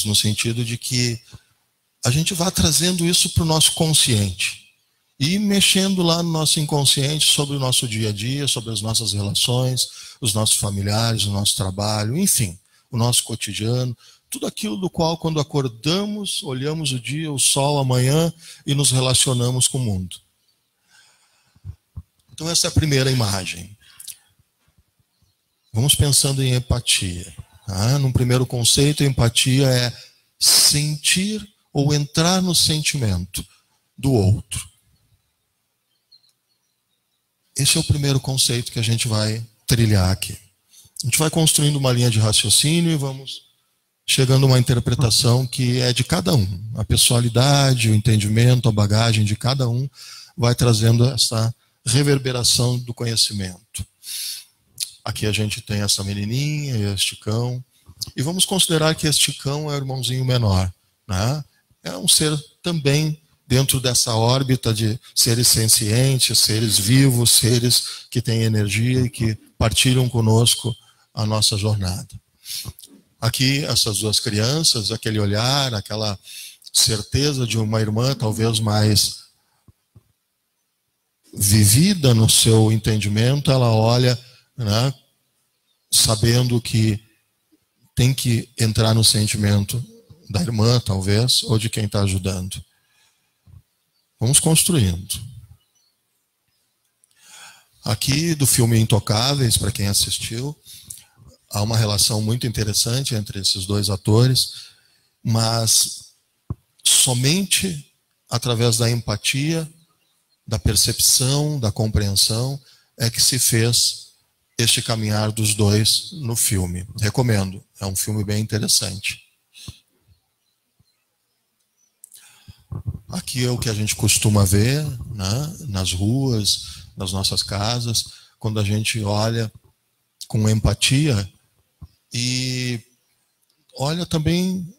simples, no sentido de que a gente vai trazendo isso para o nosso consciente e mexendo lá no nosso inconsciente sobre o nosso dia a dia, sobre as nossas relações, os nossos familiares, o nosso trabalho, enfim, o nosso cotidiano, tudo aquilo do qual, quando acordamos, olhamos o dia, o sol, amanhã e nos relacionamos com o mundo. Então essa é a primeira imagem. Vamos pensando em empatia. No primeiro conceito, empatia é sentir ou entrar no sentimento do outro. Esse é o primeiro conceito que a gente vai trilhar aqui. A gente vai construindo uma linha de raciocínio e vamos chegando a uma interpretação que é de cada um. A pessoalidade, o entendimento, a bagagem de cada um vai trazendo essa reverberação do conhecimento. Aqui a gente tem essa menininha e este cão. E vamos considerar que este cão é o irmãozinho menor, né? É um ser também dentro dessa órbita de seres sencientes, seres vivos, seres que têm energia e que partilham conosco a nossa jornada. Aqui, essas duas crianças, aquele olhar, aquela certeza de uma irmã talvez mais vivida no seu entendimento, ela olha, né, sabendo que tem que entrar no sentimento da irmã, talvez, ou de quem está ajudando. Vamos construindo. Aqui, do filme Intocáveis, para quem assistiu, há uma relação muito interessante entre esses dois atores, mas somente através da empatia, da percepção, da compreensão, é que se fez este caminhar dos dois no filme. Recomendo, é um filme bem interessante. Aqui é o que a gente costuma ver, né, nas ruas, nas nossas casas, quando a gente olha com empatia e olha também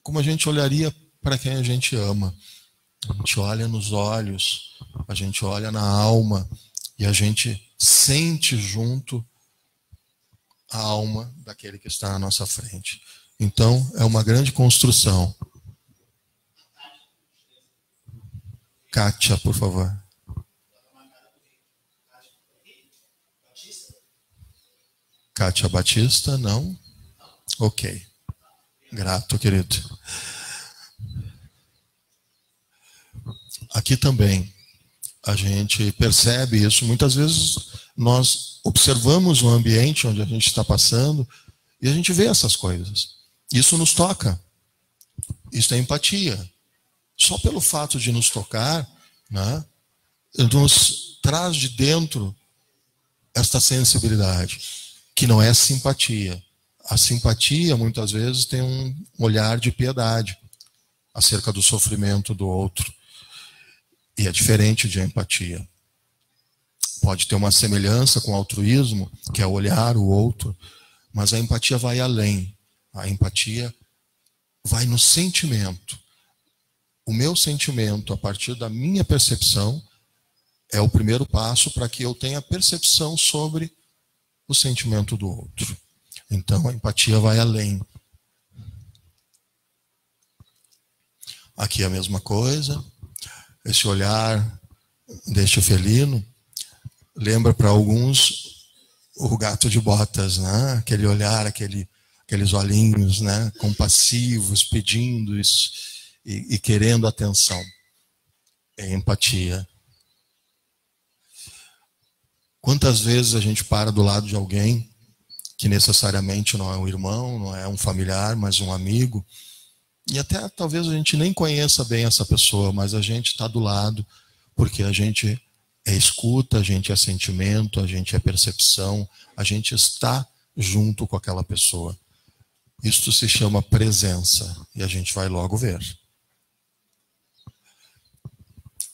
como a gente olharia para quem a gente ama. A gente olha nos olhos, a gente olha na alma e a gente sente junto a alma daquele que está na nossa frente. Então, é uma grande construção. Kátia, por favor. Kátia Batista, não? Ok. Grato, querido. Aqui também a gente percebe isso. Muitas vezes nós observamos o ambiente onde a gente está passando e a gente vê essas coisas. Isso nos toca. Isso é empatia. Só pelo fato de nos tocar, né, nos traz de dentro esta sensibilidade, que não é simpatia. A simpatia, muitas vezes, tem um olhar de piedade acerca do sofrimento do outro. E é diferente de empatia. Pode ter uma semelhança com o altruísmo, que é olhar o outro, mas a empatia vai além. A empatia vai no sentimento. O meu sentimento, a partir da minha percepção, é o primeiro passo para que eu tenha percepção sobre o sentimento do outro. Então, a empatia vai além. Aqui a mesma coisa. Esse olhar deste felino lembra para alguns o gato de botas, né? Aquele olhar, aqueles olhinhos, né, compassivos, pedindo isso. E querendo atenção. É empatia. Quantas vezes a gente para do lado de alguém que necessariamente não é um irmão, não é um familiar, mas um amigo, e até talvez a gente nem conheça bem essa pessoa, mas a gente está do lado porque a gente é escuta, a gente é sentimento, a gente é percepção, a gente está junto com aquela pessoa. Isto se chama presença e a gente vai logo ver.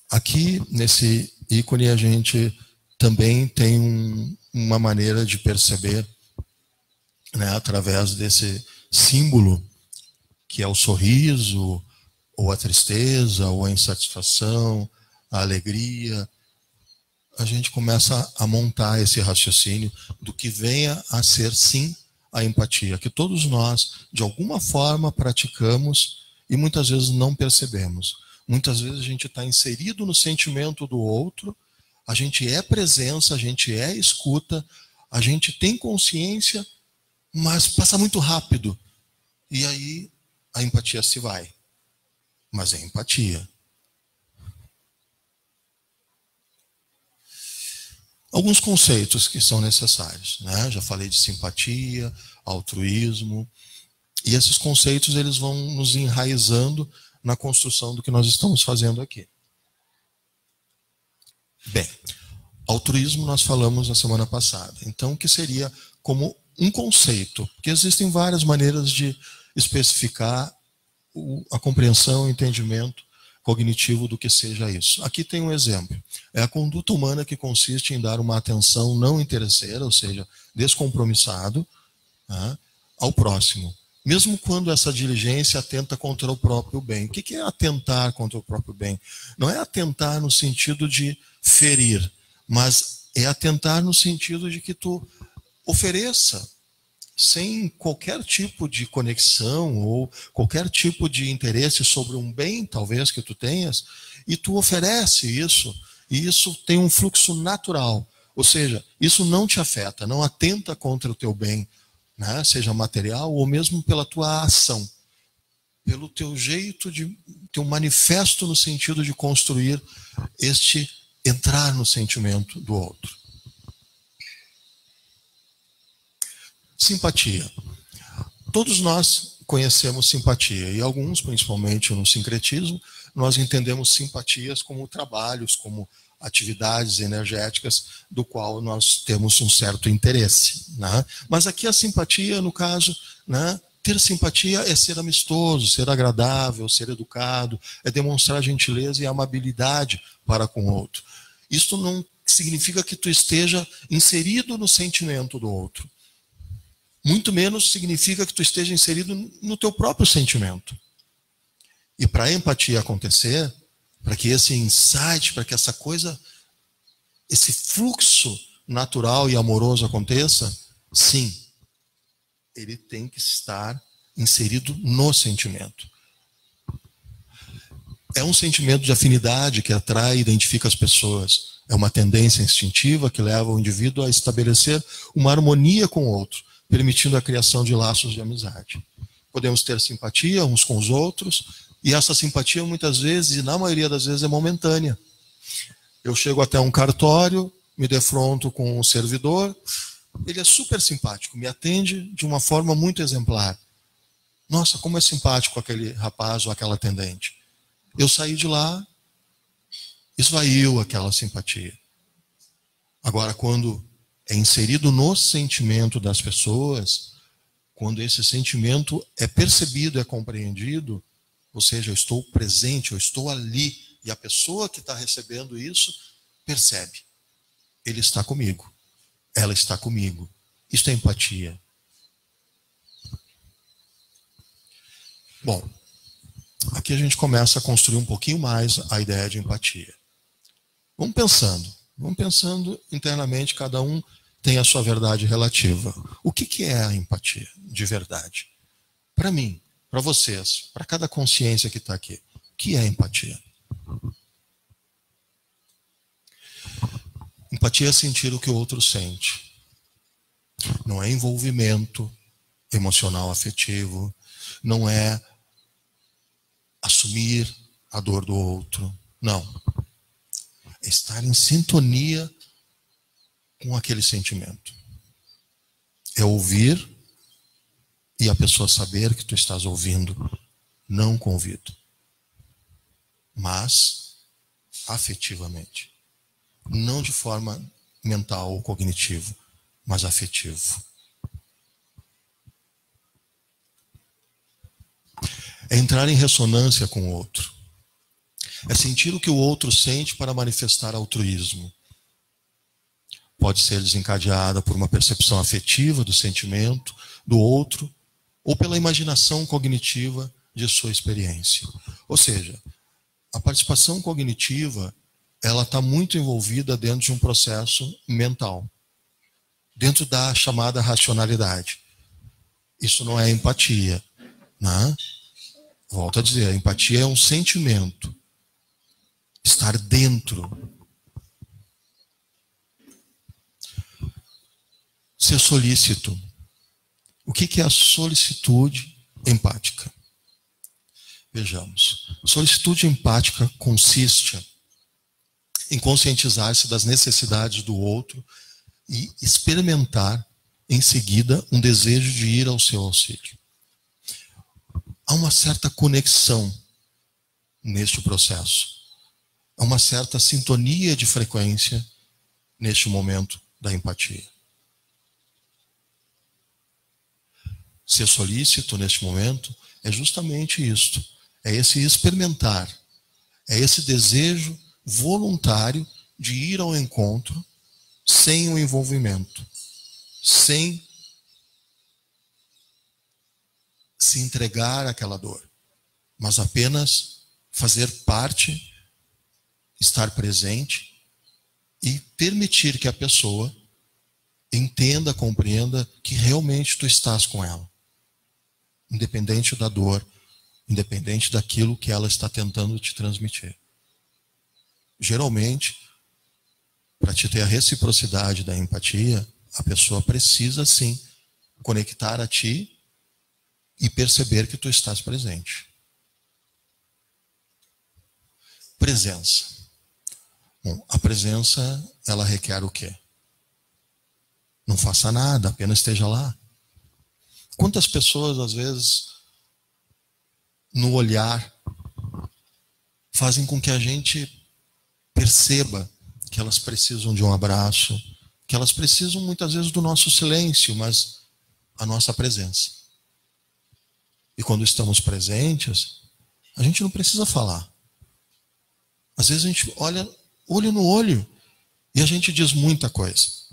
Aqui, nesse ícone, a gente também tem uma maneira de perceber, né, através desse símbolo, que é o sorriso, ou a tristeza, ou a insatisfação, a alegria. A gente começa a montar esse raciocínio do que venha a ser, sim, a empatia, que todos nós, de alguma forma, praticamos e muitas vezes não percebemos. Muitas vezes a gente está inserido no sentimento do outro, a gente é presença, a gente é escuta, a gente tem consciência, mas passa muito rápido. E aí a empatia se vai. Mas é empatia. Alguns conceitos que são necessários, né? Já falei de simpatia, altruísmo, e esses conceitos eles vão nos enraizando na construção do que nós estamos fazendo aqui. Bem, altruísmo nós falamos na semana passada. Então, o que seria como um conceito? Porque existem várias maneiras de especificar a compreensão e entendimento cognitivo do que seja isso. Aqui tem um exemplo. É a conduta humana que consiste em dar uma atenção não interesseira, ou seja, descompromissado, né, ao próximo. Mesmo quando essa diligência atenta contra o próprio bem. O que é atentar contra o próprio bem? Não é atentar no sentido de ferir, mas é atentar no sentido de que tu ofereça, sem qualquer tipo de conexão ou qualquer tipo de interesse sobre um bem, talvez, que tu tenhas, e tu oferece isso, e isso tem um fluxo natural. Ou seja, isso não te afeta, não atenta contra o teu bem, né? Seja material ou mesmo pela tua ação, pelo teu jeito de teu manifesto no sentido de construir este entrar no sentimento do outro. Simpatia. Todos nós conhecemos simpatia, e alguns, principalmente no sincretismo, nós entendemos simpatias como trabalhos, como atividades energéticas do qual nós temos um certo interesse, né? Mas aqui a simpatia, no caso, né, ter simpatia é ser amistoso, ser agradável, ser educado, é demonstrar gentileza e amabilidade para com o outro. Isso não significa que tu esteja inserido no sentimento do outro. Muito menos significa que tu esteja inserido no teu próprio sentimento. E para a empatia acontecer, para que esse insight, para que essa coisa, esse fluxo natural e amoroso aconteça, sim, ele tem que estar inserido no sentimento. É um sentimento de afinidade que atrai e identifica as pessoas. É uma tendência instintiva que leva o indivíduo a estabelecer uma harmonia com o outro, permitindo a criação de laços de amizade. Podemos ter simpatia uns com os outros, e essa simpatia muitas vezes, e na maioria das vezes, é momentânea. Eu chego até um cartório, me defronto com um servidor, ele é super simpático, me atende de uma forma muito exemplar. Nossa, como é simpático aquele rapaz ou aquela atendente. Eu saí de lá, esvaiu aquela simpatia. Agora, quando é inserido no sentimento das pessoas, quando esse sentimento é percebido, é compreendido, ou seja, eu estou presente, eu estou ali, e a pessoa que está recebendo isso percebe. Ele está comigo, ela está comigo. Isso é empatia. Bom, aqui a gente começa a construir um pouquinho mais a ideia de empatia. Vamos pensando internamente, cada um tem a sua verdade relativa. O que é a empatia de verdade? Para mim, para vocês, para cada consciência que está aqui, o que é empatia? Empatia é sentir o que o outro sente. Não é envolvimento emocional afetivo, não é assumir a dor do outro, não. É estar em sintonia com aquele sentimento. É ouvir e a pessoa saber que tu estás ouvindo, não com ouvido, mas afetivamente. Não de forma mental ou cognitiva, mas afetivo. É entrar em ressonância com o outro. É sentir o que o outro sente para manifestar altruísmo. Pode ser desencadeada por uma percepção afetiva do sentimento do outro ou pela imaginação cognitiva de sua experiência. Ou seja, a participação cognitiva, ela está muito envolvida dentro de um processo mental, dentro da chamada racionalidade. Isso não é empatia, né? Volto a dizer, a empatia é um sentimento. Estar dentro. Ser solícito. O que é a solicitude empática? Vejamos. Solicitude empática consiste em conscientizar-se das necessidades do outro e experimentar, em seguida, um desejo de ir ao seu auxílio. Há uma certa conexão neste processo. Há uma certa sintonia de frequência neste momento da empatia. Ser solícito neste momento é justamente isto. É esse experimentar. É esse desejo voluntário de ir ao encontro sem o envolvimento. Sem se entregar àquela dor. Mas apenas fazer parte, estar presente e permitir que a pessoa entenda, compreenda que realmente tu estás com ela. Independente da dor, independente daquilo que ela está tentando te transmitir. Geralmente, para te ter a reciprocidade da empatia, a pessoa precisa sim conectar a ti e perceber que tu estás presente. Presença. Bom, a presença, ela requer o quê? Não faça nada, apenas esteja lá. Quantas pessoas, às vezes, no olhar, fazem com que a gente perceba que elas precisam de um abraço, que elas precisam muitas vezes do nosso silêncio, mas a nossa presença. E quando estamos presentes, a gente não precisa falar. Às vezes a gente olha olho no olho e a gente diz muita coisa.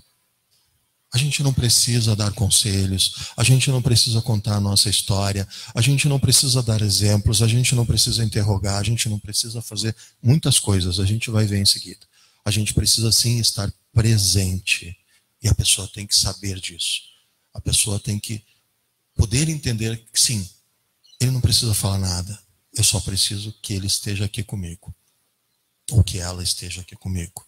A gente não precisa dar conselhos, a gente não precisa contar a nossa história, a gente não precisa dar exemplos, a gente não precisa interrogar, a gente não precisa fazer muitas coisas, a gente vai ver em seguida. A gente precisa sim estar presente e a pessoa tem que saber disso. A pessoa tem que poder entender que sim, ele não precisa falar nada, eu só preciso que ele esteja aqui comigo, ou que ela esteja aqui comigo.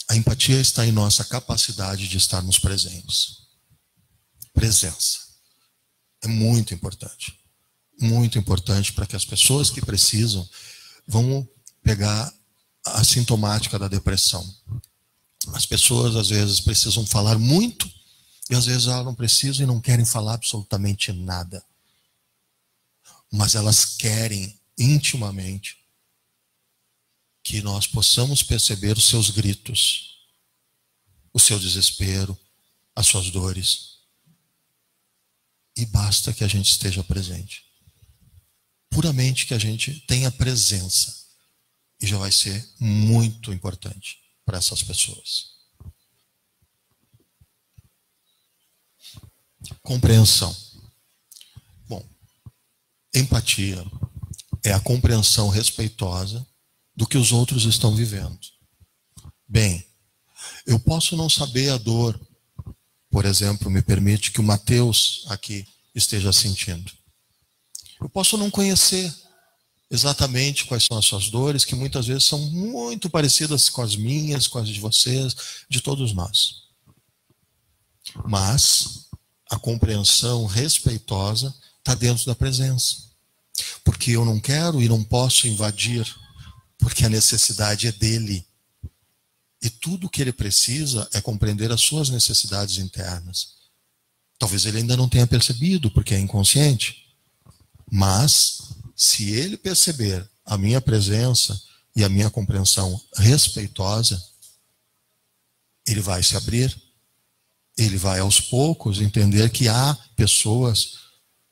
A empatia está em nossa capacidade de estarmos presentes. Presença. É muito importante. Muito importante para que as pessoas que precisam vão pegar a sintomática da depressão. As pessoas às vezes precisam falar muito e às vezes elas não precisam e não querem falar absolutamente nada. Mas elas querem intimamente que nós possamos perceber os seus gritos, o seu desespero, as suas dores. E basta que a gente esteja presente. Puramente que a gente tenha presença. E já vai ser muito importante para essas pessoas. Compreensão. Bom, empatia é a compreensão respeitosa do que os outros estão vivendo. Bem, eu posso não saber a dor, por exemplo, me permite que o Mateus aqui esteja sentindo. Eu posso não conhecer exatamente quais são as suas dores, que muitas vezes são muito parecidas com as minhas, com as de vocês, de todos nós. Mas a compreensão respeitosa está dentro da presença. Porque eu não quero e não posso invadir, porque a necessidade é dele. E tudo o que ele precisa é compreender as suas necessidades internas. Talvez ele ainda não tenha percebido, porque é inconsciente. Mas, se ele perceber a minha presença e a minha compreensão respeitosa, ele vai se abrir. Ele vai aos poucos entender que há pessoas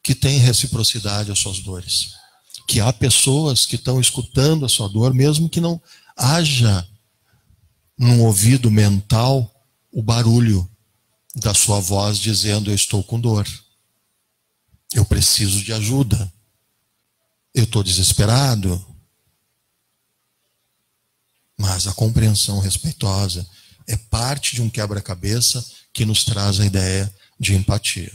que têm reciprocidade às suas dores. Que há pessoas que estão escutando a sua dor, mesmo que não haja num ouvido mental o barulho da sua voz dizendo: eu estou com dor, eu preciso de ajuda, eu estou desesperado. Mas a compreensão respeitosa é parte de um quebra-cabeça que nos traz a ideia de empatia.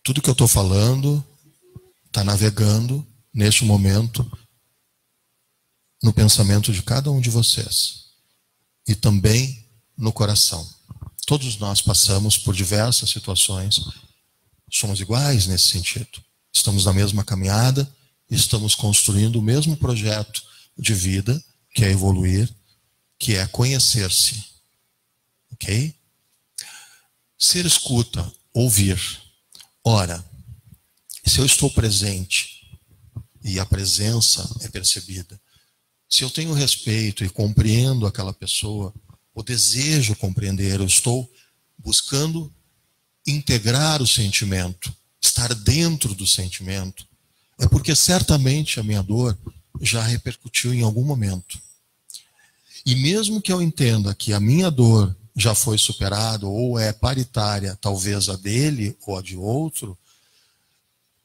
Tudo que eu estou falando está navegando, neste momento, no pensamento de cada um de vocês. E também no coração. Todos nós passamos por diversas situações. Somos iguais nesse sentido. Estamos na mesma caminhada, estamos construindo o mesmo projeto de vida, que é evoluir, que é conhecer-se. Ok? Ser escuta, ouvir. Ora, se eu estou presente e a presença é percebida, se eu tenho respeito e compreendo aquela pessoa, ou desejo compreender, eu estou buscando integrar o sentimento, estar dentro do sentimento, é porque certamente a minha dor já repercutiu em algum momento. E mesmo que eu entenda que a minha dor já foi superada, ou é paritária, talvez a dele ou a de outro,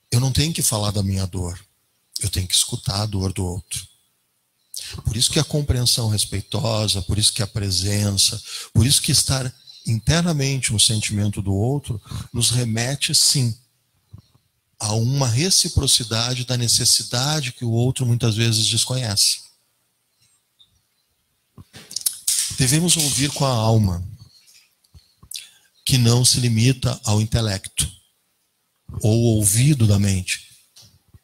eu não tenho que falar da minha dor, eu tenho que escutar a dor do outro. Por isso que a compreensão respeitosa, por isso que a presença, por isso que estar internamente no sentimento do outro, nos remete sim a uma reciprocidade da necessidade que o outro muitas vezes desconhece. Devemos ouvir com a alma, que não se limita ao intelecto, ou ouvido da mente.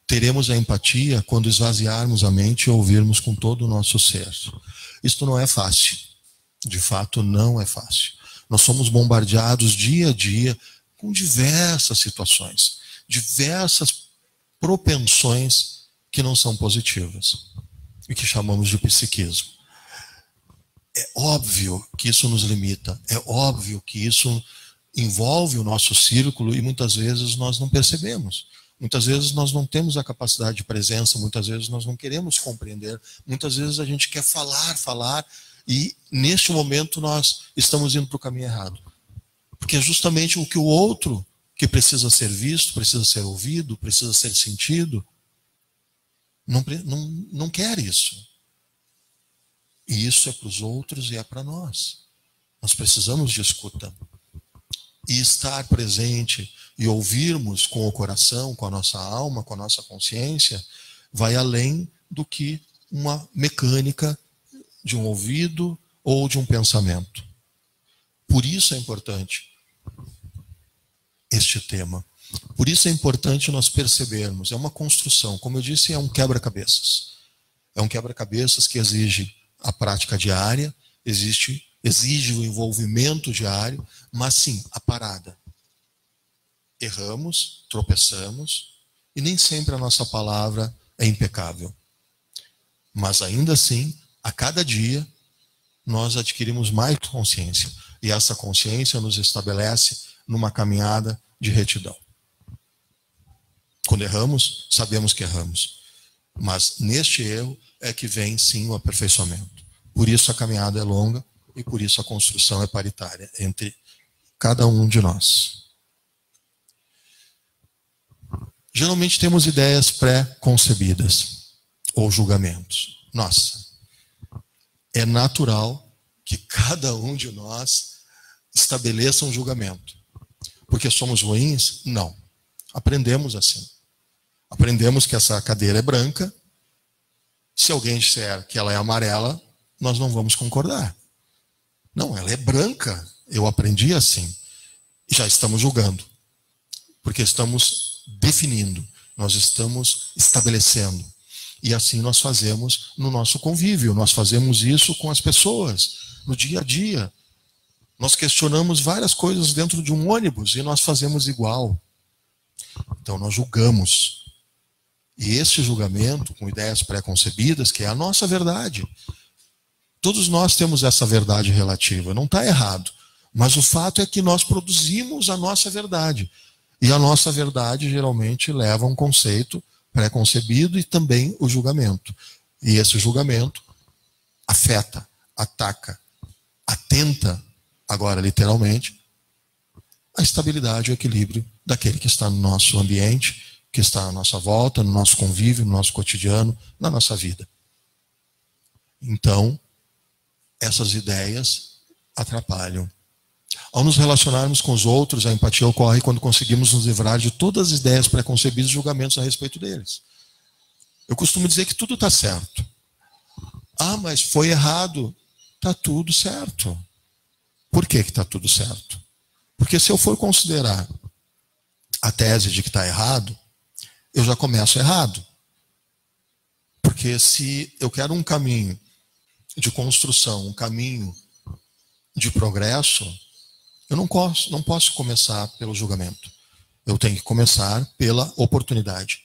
Teremos a empatia quando esvaziarmos a mente e ouvirmos com todo o nosso ser. Isto não é fácil. De fato, não é fácil. Nós somos bombardeados dia a dia com diversas situações, diversas propensões que não são positivas e que chamamos de psiquismo. É óbvio que isso nos limita, é óbvio que isso envolve o nosso círculo e muitas vezes nós não percebemos. Muitas vezes nós não temos a capacidade de presença, muitas vezes nós não queremos compreender, muitas vezes a gente quer falar, e neste momento nós estamos indo para o caminho errado. Porque é justamente o que o outro, que precisa ser visto, precisa ser ouvido, precisa ser sentido, não quer isso. E isso é para os outros e é para nós. Nós precisamos de escuta. E estar presente e ouvirmos com o coração, com a nossa alma, com a nossa consciência, vai além do que uma mecânica de um ouvido ou de um pensamento. Por isso é importante este tema. Por isso é importante nós percebermos. É uma construção, como eu disse, é um quebra-cabeças. É um quebra-cabeças que exige a prática diária, exige o envolvimento diário, mas sim, a parada. Erramos, tropeçamos, e nem sempre a nossa palavra é impecável. Mas ainda assim, a cada dia, nós adquirimos mais consciência. E essa consciência nos estabelece numa caminhada de retidão. Quando erramos, sabemos que erramos. Mas neste erro é que vem sim o aperfeiçoamento. Por isso a caminhada é longa e por isso a construção é paritária entre cada um de nós. Geralmente temos ideias pré-concebidas ou julgamentos. Nossa, é natural que cada um de nós estabeleça um julgamento. Porque somos ruins? Não. Aprendemos assim. Aprendemos que essa cadeira é branca. Se alguém disser que ela é amarela, nós não vamos concordar. Não, ela é branca. Eu aprendi assim. E já estamos julgando. Porque estamos definindo. Nós estamos estabelecendo. E assim nós fazemos no nosso convívio. Nós fazemos isso com as pessoas, no dia a dia. Nós questionamos várias coisas dentro de um ônibus e nós fazemos igual. Então nós julgamos. E esse julgamento, com ideias pré-concebidas, que é a nossa verdade. Todos nós temos essa verdade relativa, não está errado. Mas o fato é que nós produzimos a nossa verdade. E a nossa verdade geralmente leva a um conceito pré-concebido e também o julgamento. E esse julgamento afeta, ataca, atenta, agora literalmente, a estabilidade e o equilíbrio daquele que está no nosso ambiente, que está à nossa volta, no nosso convívio, no nosso cotidiano, na nossa vida. Então, essas ideias atrapalham. Ao nos relacionarmos com os outros, a empatia ocorre quando conseguimos nos livrar de todas as ideias preconcebidas e julgamentos a respeito deles. Eu costumo dizer que tudo está certo. Ah, mas foi errado. Está tudo certo. Por que está tudo certo? Porque se eu for considerar a tese de que está errado, eu já começo errado. Porque se eu quero um caminho de construção, um caminho de progresso, eu não posso começar pelo julgamento. Eu tenho que começar pela oportunidade.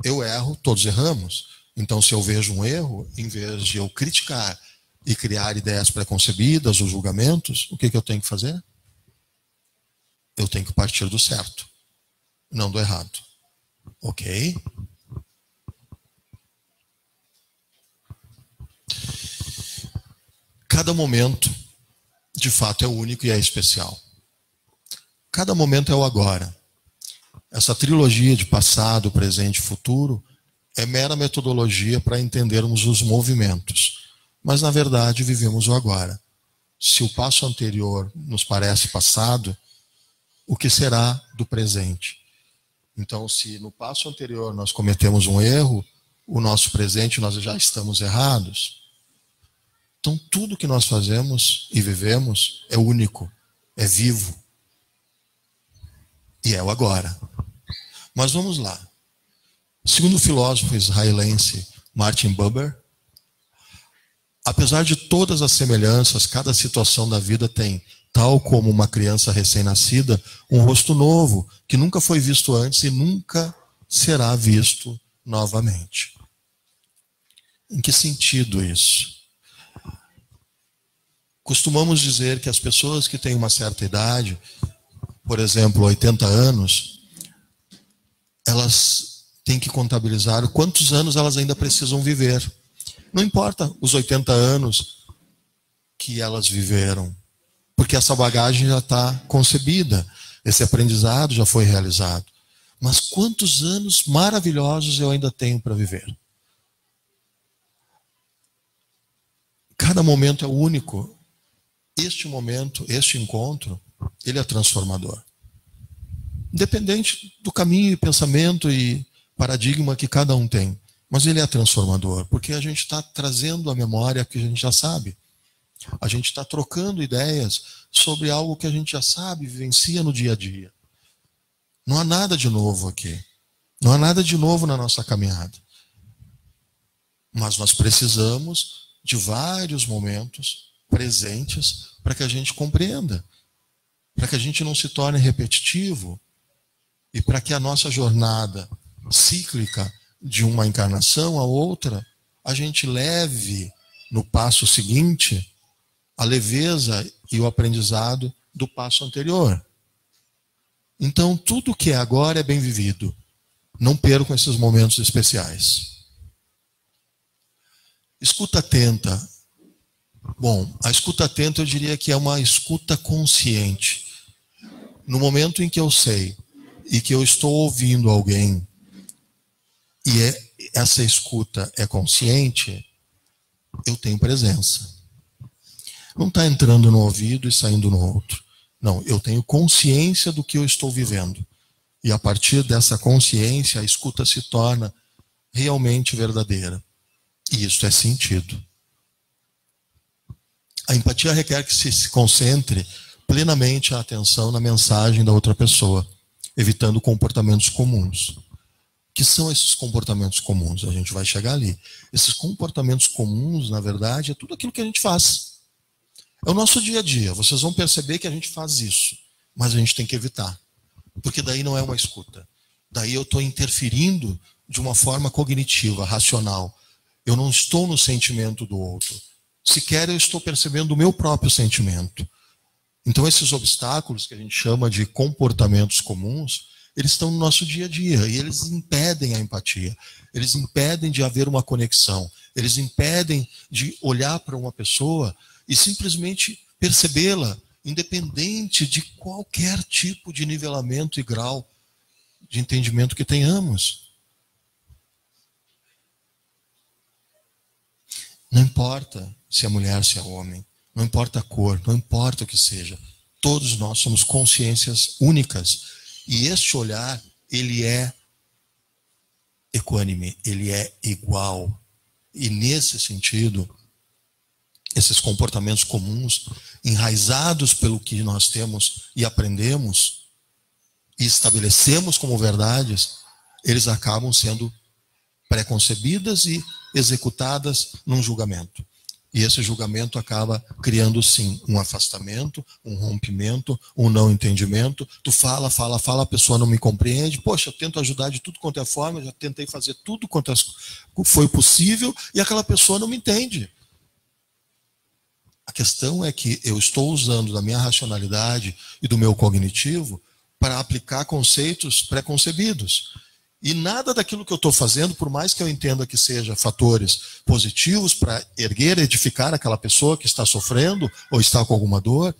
Eu erro, todos erramos. Então, se eu vejo um erro, em vez de eu criticar e criar ideias preconcebidas ou julgamentos, o que eu tenho que fazer? Eu tenho que partir do certo, não do errado. Ok? Cada momento, de fato, é único e é especial. Cada momento é o agora. Essa trilogia de passado, presente e futuro é mera metodologia para entendermos os movimentos. Mas, na verdade, vivemos o agora. Se o passo anterior nos parece passado, o que será do presente? Então, se no passo anterior nós cometemos um erro, o nosso presente nós já estamos errados. Então, tudo que nós fazemos e vivemos é único, é vivo. E é o agora. Mas vamos lá. Segundo o filósofo israelense Martin Buber, apesar de todas as semelhanças, cada situação da vida tem, tal como uma criança recém-nascida, um rosto novo, que nunca foi visto antes e nunca será visto novamente. Em que sentido isso? Costumamos dizer que as pessoas que têm uma certa idade, por exemplo, 80 anos, elas têm que contabilizar quantos anos elas ainda precisam viver. Não importa os 80 anos que elas viveram, porque essa bagagem já está concebida, esse aprendizado já foi realizado. Mas quantos anos maravilhosos eu ainda tenho para viver? Cada momento é único. Este momento, este encontro, ele é transformador. Independente do caminho e pensamento e paradigma que cada um tem. Mas ele é transformador, porque a gente está trazendo à memória que a gente já sabe. A gente está trocando ideias sobre algo que a gente já sabe, vivencia no dia a dia. Não há nada de novo aqui. Não há nada de novo na nossa caminhada. Mas nós precisamos de vários momentos presentes para que a gente compreenda, para que a gente não se torne repetitivo e para que a nossa jornada cíclica de uma encarnação a outra, a gente leve no passo seguinte a leveza e o aprendizado do passo anterior. Então, tudo que é agora é bem vivido. Não percam esses momentos especiais. Escuta atenta. Bom, a escuta atenta eu diria que é uma escuta consciente. No momento em que eu sei e que eu estou ouvindo alguém e essa escuta é consciente, eu tenho presença. Não está entrando no ouvido e saindo no outro. Não, eu tenho consciência do que eu estou vivendo. E a partir dessa consciência, a escuta se torna realmente verdadeira. E isso é sentido. A empatia requer que se concentre plenamente a atenção na mensagem da outra pessoa, evitando comportamentos comuns. O que são esses comportamentos comuns? A gente vai chegar ali. Esses comportamentos comuns, na verdade, é tudo aquilo que a gente faz. É o nosso dia a dia. Vocês vão perceber que a gente faz isso, mas a gente tem que evitar. Porque daí não é uma escuta. Daí eu estou interferindo de uma forma cognitiva, racional. Eu não estou no sentimento do outro. Sequer eu estou percebendo o meu próprio sentimento. Então esses obstáculos que a gente chama de comportamentos comuns, eles estão no nosso dia a dia e eles impedem a empatia. Eles impedem de haver uma conexão. Eles impedem de olhar para uma pessoa e simplesmente percebê-la, independente de qualquer tipo de nivelamento e grau de entendimento que tenhamos. Não importa se é mulher, se é homem. não importa a cor, não importa o que seja. Todos nós somos consciências únicas. E este olhar, ele é equânime, ele é igual. E nesse sentido, esses comportamentos comuns, enraizados pelo que nós temos e aprendemos, e estabelecemos como verdades, eles acabam sendo preconcebidas e executadas num julgamento. E esse julgamento acaba criando, sim, um afastamento, um rompimento, um não entendimento. Tu fala, a pessoa não me compreende. Poxa, eu tento ajudar de tudo quanto é forma, já tentei fazer tudo quanto foi possível, e aquela pessoa não me entende. A questão é que eu estou usando da minha racionalidade e do meu cognitivo para aplicar conceitos preconcebidos. E nada daquilo que eu estou fazendo, por mais que eu entenda que seja fatores positivos para erguer, edificar aquela pessoa que está sofrendo ou está com alguma dor,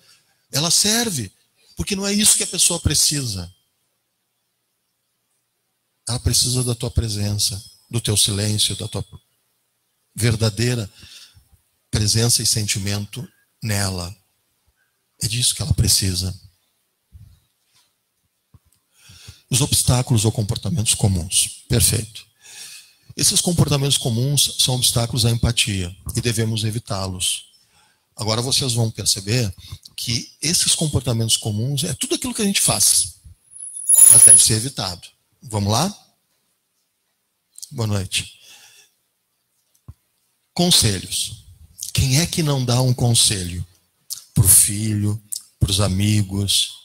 ela serve, porque não é isso que a pessoa precisa. Ela precisa da tua presença, do teu silêncio, da tua verdadeira presença e sentimento nela. É disso que ela precisa. Os obstáculos ou comportamentos comuns. Perfeito. Esses comportamentos comuns são obstáculos à empatia e devemos evitá-los. Agora vocês vão perceber que esses comportamentos comuns é tudo aquilo que a gente faz, mas deve ser evitado. Vamos lá? Boa noite. Conselhos. Quem é que não dá um conselho para o filho, para os amigos,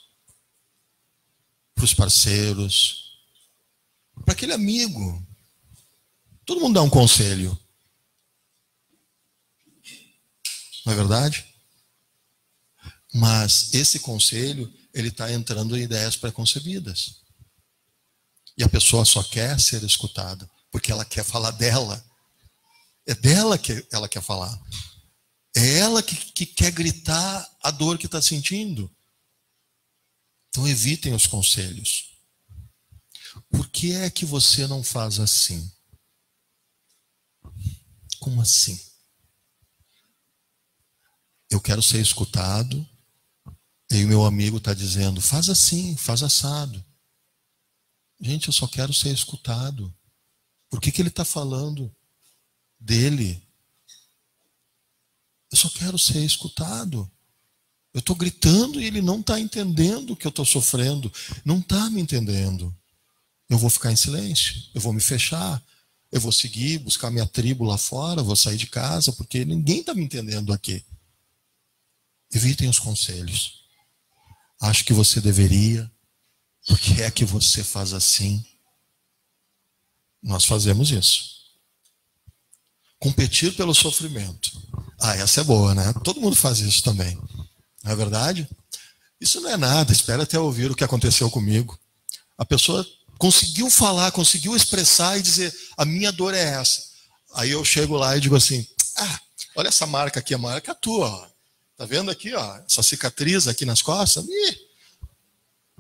para os parceiros, para aquele amigo? Todo mundo dá um conselho. Não é verdade? Mas esse conselho, ele está entrando em ideias preconcebidas. E a pessoa só quer ser escutada porque ela quer falar dela. É dela que ela quer falar. É ela que quer gritar a dor que está sentindo. Então evitem os conselhos. Por que é que você não faz assim? Como assim? Eu quero ser escutado, e o meu amigo está dizendo, faz assim, faz assado. Gente, eu só quero ser escutado. Por que ele está falando dele? Eu só quero ser escutado. Eu estou gritando e ele não está entendendo o que eu estou sofrendo. Não está me entendendo. Eu vou ficar em silêncio, eu vou me fechar, eu vou seguir, buscar minha tribo lá fora, vou sair de casa, porque ninguém está me entendendo aqui. Evitem os conselhos. Acho que você deveria. Por que é que você faz assim? Nós fazemos isso. Competir pelo sofrimento. Essa é boa, né? Todo mundo faz isso também. Não é verdade? Isso não é nada. Espera até ouvir o que aconteceu comigo. A pessoa conseguiu falar, conseguiu expressar e dizer, a minha dor é essa. Aí eu chego lá e digo assim, olha essa marca aqui, a marca é a tua. Ó. Tá vendo aqui, ó, essa cicatriz aqui nas costas?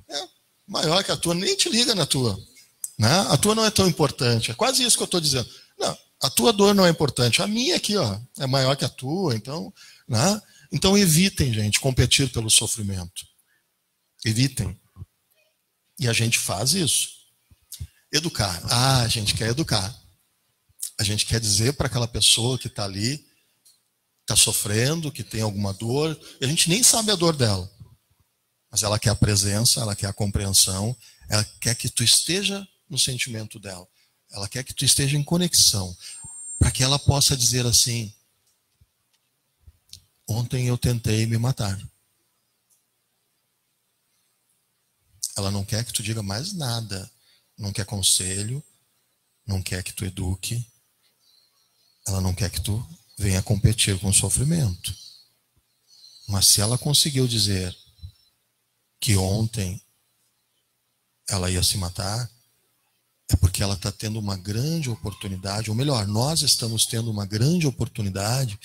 É maior que a tua, nem te liga na tua. Né? A tua não é tão importante. É quase isso que eu estou dizendo. Não, a tua dor não é importante. A minha aqui, ó, é maior que a tua. Então, né? Então evitem, gente, competir pelo sofrimento. Evitem. E a gente faz isso. Educar. A gente quer educar. A gente quer dizer para aquela pessoa que está ali, está sofrendo, que tem alguma dor, e a gente nem sabe a dor dela. Mas ela quer a presença, ela quer a compreensão, ela quer que tu esteja no sentimento dela. Ela quer que tu esteja em conexão, para que ela possa dizer assim, ontem eu tentei me matar. Ela não quer que tu diga mais nada, não quer conselho, não quer que tu eduque, ela não quer que tu venha competir com o sofrimento. Mas se ela conseguiu dizer que ontem ela ia se matar, é porque ela está tendo uma grande oportunidade, ou melhor, nós estamos tendo uma grande oportunidade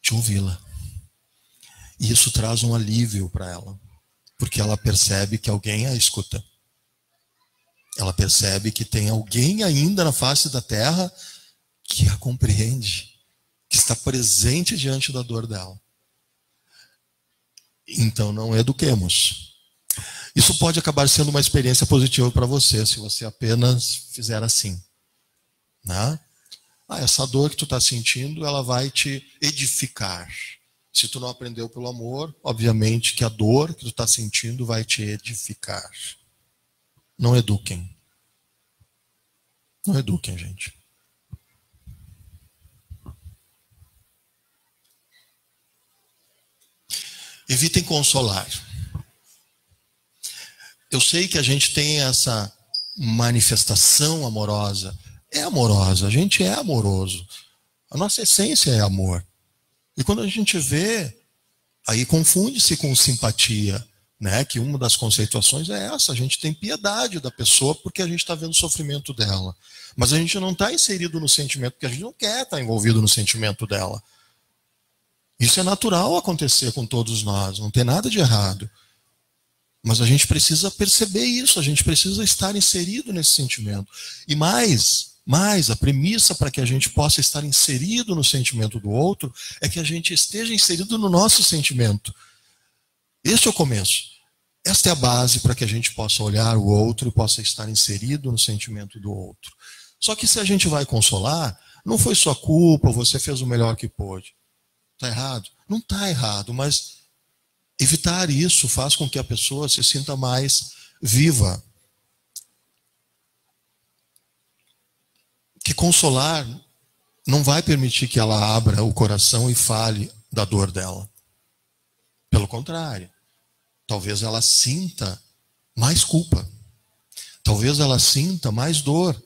de ouvi-la. E isso traz um alívio para ela, porque ela percebe que alguém a escuta. Ela percebe que tem alguém ainda na face da terra que a compreende, que está presente diante da dor dela. Então não eduquemos. Isso pode acabar sendo uma experiência positiva para você, se você apenas fizer assim, né? Essa dor que tu está sentindo, ela vai te edificar. Se tu não aprendeu pelo amor, obviamente que a dor que tu está sentindo vai te edificar. Não eduquem. Não eduquem, gente. Evitem consolar. Eu sei que a gente tem essa manifestação amorosa. É amorosa, a gente é amoroso. A nossa essência é amor. E quando a gente vê, aí confunde-se com simpatia, né? Que uma das conceituações é essa: a gente tem piedade da pessoa porque a gente está vendo o sofrimento dela. Mas a gente não está inserido no sentimento, porque a gente não quer estar envolvido no sentimento dela. Isso é natural acontecer com todos nós, não tem nada de errado. Mas a gente precisa perceber isso, a gente precisa estar inserido nesse sentimento. E mais, a premissa para que a gente possa estar inserido no sentimento do outro é que a gente esteja inserido no nosso sentimento. Este é o começo. Esta é a base para que a gente possa olhar o outro e possa estar inserido no sentimento do outro. Só que se a gente vai consolar, não foi sua culpa, você fez o melhor que pôde. Está errado? Não está errado, mas evitar isso faz com que a pessoa se sinta mais viva. Que consolar não vai permitir que ela abra o coração e fale da dor dela. Pelo contrário, talvez ela sinta mais culpa. Talvez ela sinta mais dor.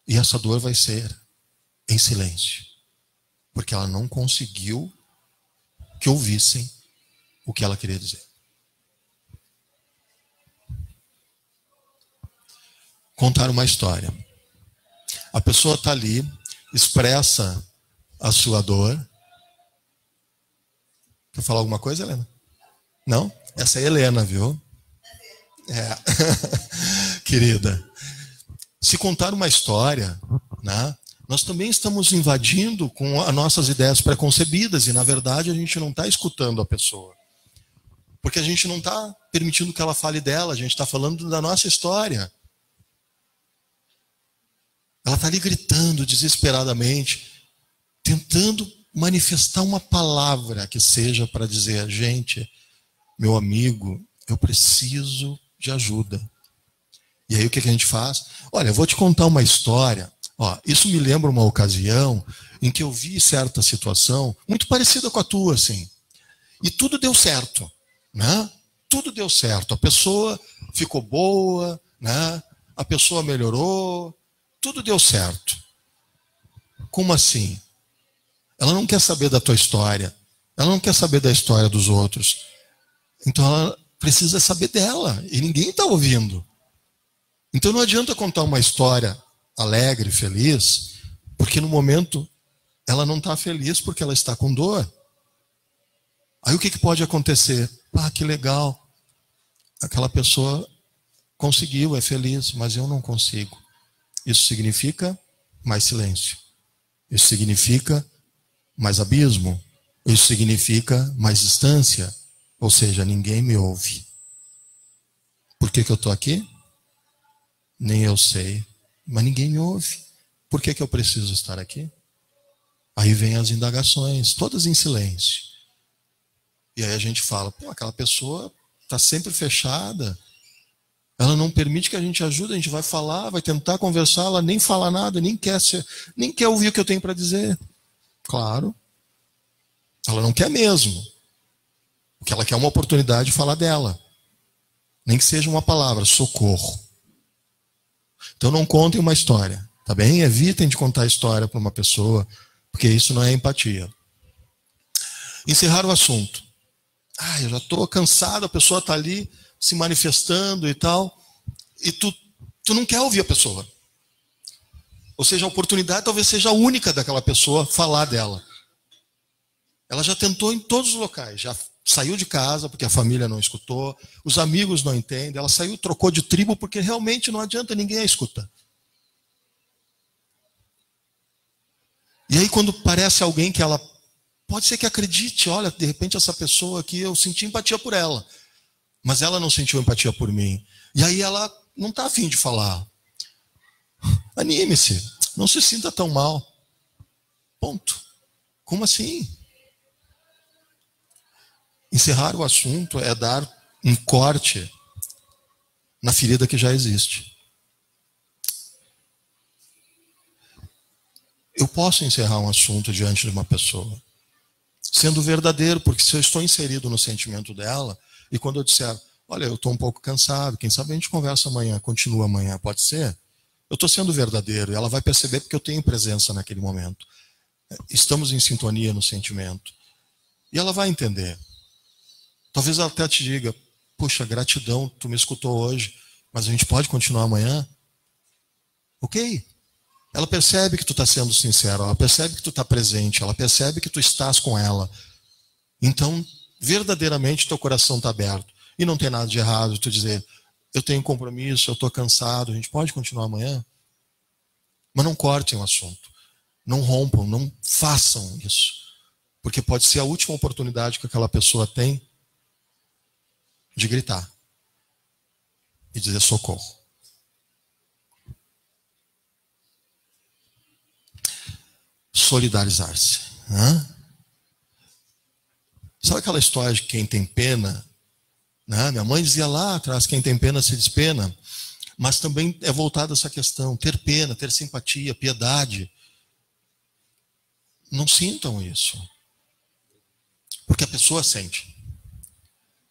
E essa dor vai ser em silêncio. Porque ela não conseguiu que ouvissem o que ela queria dizer. Contar uma história. A pessoa está ali, expressa a sua dor. Quer falar alguma coisa, Helena? Não? Essa é a Helena, viu? É. Querida, se contar uma história, né, nós também estamos invadindo com as nossas ideias preconcebidas e, na verdade, a gente não está escutando a pessoa. Porque a gente não está permitindo que ela fale dela, a gente está falando da nossa história. Ela está ali gritando desesperadamente, tentando manifestar uma palavra que seja para dizer: gente, meu amigo, eu preciso de ajuda. E aí o que a gente faz? Olha, eu vou te contar uma história. Isso me lembra uma ocasião em que eu vi certa situação muito parecida com a tua, assim. E tudo deu certo, né? Tudo deu certo. A pessoa ficou boa, né? A pessoa melhorou, tudo deu certo. Como assim? Ela não quer saber da tua história. Ela não quer saber da história dos outros. Então ela precisa saber dela. E ninguém está ouvindo. Então não adianta contar uma história alegre, feliz, porque no momento ela não está feliz porque ela está com dor. Aí o que pode acontecer? Que legal. Aquela pessoa conseguiu, é feliz, mas eu não consigo. Isso significa mais silêncio. Isso significa mais abismo. Isso significa mais distância. Ou seja, ninguém me ouve. Por que eu estou aqui? Nem eu sei. Mas ninguém me ouve. Por que eu preciso estar aqui? Aí vem as indagações, todas em silêncio. E aí a gente fala: aquela pessoa está sempre fechada. Ela não permite que a gente ajude, a gente vai falar, vai tentar conversar, ela nem fala nada, nem quer ouvir o que eu tenho para dizer. Claro. Ela não quer mesmo. Porque ela quer uma oportunidade de falar dela. Nem que seja uma palavra: socorro. Então não contem uma história, tá bem? Evitem de contar história para uma pessoa, porque isso não é empatia. Encerrar o assunto. Eu já estou cansado, a pessoa está ali se manifestando e tal, e tu não quer ouvir a pessoa. Ou seja, a oportunidade talvez seja a única daquela pessoa falar dela. Ela já tentou em todos os locais, já saiu de casa porque a família não escutou, os amigos não entendem, ela saiu, trocou de tribo porque realmente não adianta, ninguém a escuta. E aí quando parece alguém que ela Pode ser que acredite, olha, de repente essa pessoa aqui, eu senti empatia por ela, mas ela não sentiu empatia por mim. E aí ela não está afim de falar. Anime-se, não se sinta tão mal. Ponto. Como assim? Encerrar o assunto é dar um corte na ferida que já existe. Eu posso encerrar um assunto diante de uma pessoa, sendo verdadeiro, porque se eu estou inserido no sentimento dela, e quando eu disser, olha, eu estou um pouco cansado, quem sabe a gente conversa amanhã, continua amanhã, pode ser? Eu estou sendo verdadeiro, e ela vai perceber porque eu tenho presença naquele momento. Estamos em sintonia no sentimento. E ela vai entender. Talvez ela até te diga, puxa, gratidão, tu me escutou hoje, mas a gente pode continuar amanhã? Ok. Ela percebe que tu está sendo sincero, ela percebe que tu está presente, ela percebe que tu estás com ela. Então, verdadeiramente, teu coração está aberto. E não tem nada de errado tu dizer, eu tenho compromisso, eu estou cansado, a gente pode continuar amanhã? Mas não cortem o assunto. Não rompam, não façam isso. Porque pode ser a última oportunidade que aquela pessoa tem de gritar e dizer socorro. Solidarizar-se. Sabe aquela história de quem tem pena? Minha mãe dizia lá atrás, quem tem pena se despena. Mas também é voltada essa questão, ter pena, ter simpatia, piedade. Não sintam isso. Porque a pessoa sente.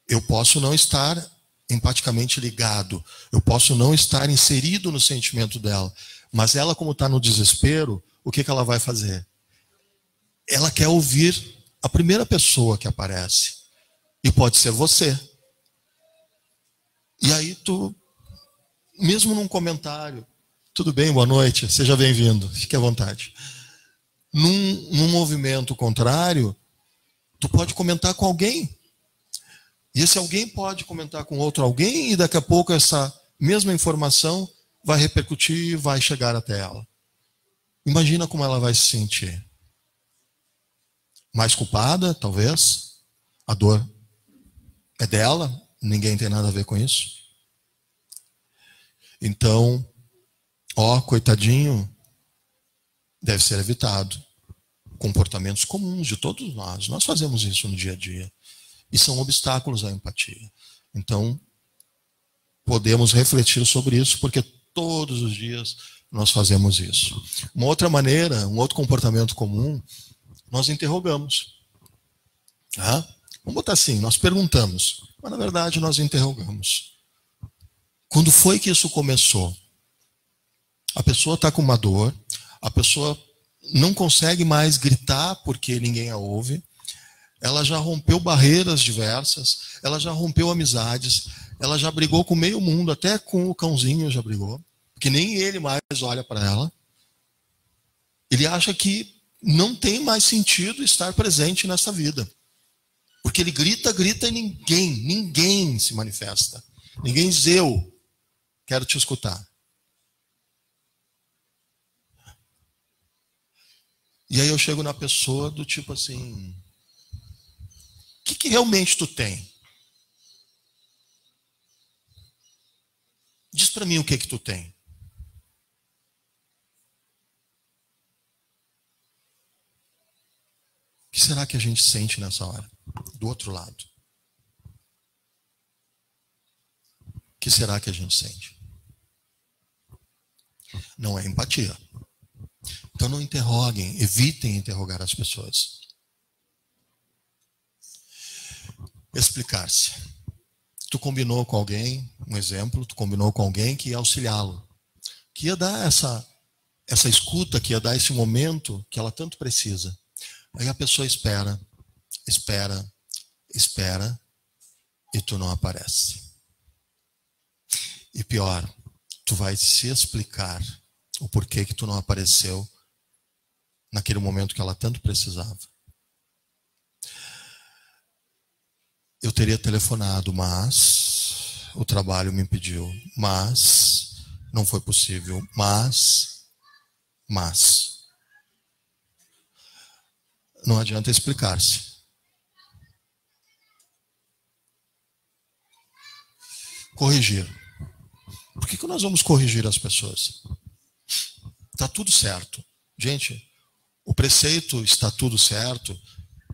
Eu posso não estar empaticamente ligado, eu posso não estar inserido no sentimento dela, mas ela, como está no desespero, o que ela vai fazer? Ela quer ouvir a primeira pessoa que aparece. E pode ser você. E aí tu, mesmo num comentário, tudo bem, boa noite, seja bem-vindo, fique à vontade. Num movimento contrário, tu pode comentar com alguém. E esse alguém pode comentar com outro alguém e daqui a pouco essa mesma informação vai repercutir e vai chegar até ela. Imagina como ela vai se sentir. Mais culpada, talvez. A dor é dela, ninguém tem nada a ver com isso. Então, coitadinho, deve ser evitado. Comportamentos comuns de todos nós. Nós fazemos isso no dia a dia. E são obstáculos à empatia. Então, podemos refletir sobre isso, porque todos os dias nós fazemos isso. Uma outra maneira, um outro comportamento comum, nós interrogamos. Vamos botar assim, nós perguntamos, mas na verdade nós interrogamos. Quando foi que isso começou? A pessoa está com uma dor, a pessoa não consegue mais gritar porque ninguém a ouve, ela já rompeu barreiras diversas, ela já rompeu amizades, ela já brigou com meio mundo, até com o cãozinho já brigou, porque nem ele mais olha para ela. Ele acha que não tem mais sentido estar presente nessa vida. Porque ele grita e ninguém se manifesta. Ninguém diz, eu quero te escutar. E aí eu chego na pessoa do tipo assim, o que realmente tu tem? Diz para mim o que tu tem. O que será que a gente sente nessa hora? Do outro lado. O que será que a gente sente? Não é empatia. Então não interroguem, evitem interrogar as pessoas. Explicar-se. Tu combinou com alguém, um exemplo, tu combinou com alguém que ia auxiliá-lo, que ia dar essa escuta, que ia dar esse momento que ela tanto precisa. Aí a pessoa espera, e tu não aparece. E pior, tu vai se explicar o porquê que tu não apareceu naquele momento que ela tanto precisava. Eu teria telefonado, mas o trabalho me impediu, mas não foi possível, mas não adianta explicar-se. Corrigir. Por que nós vamos corrigir as pessoas? Está tudo certo. Gente, o preceito está tudo certo,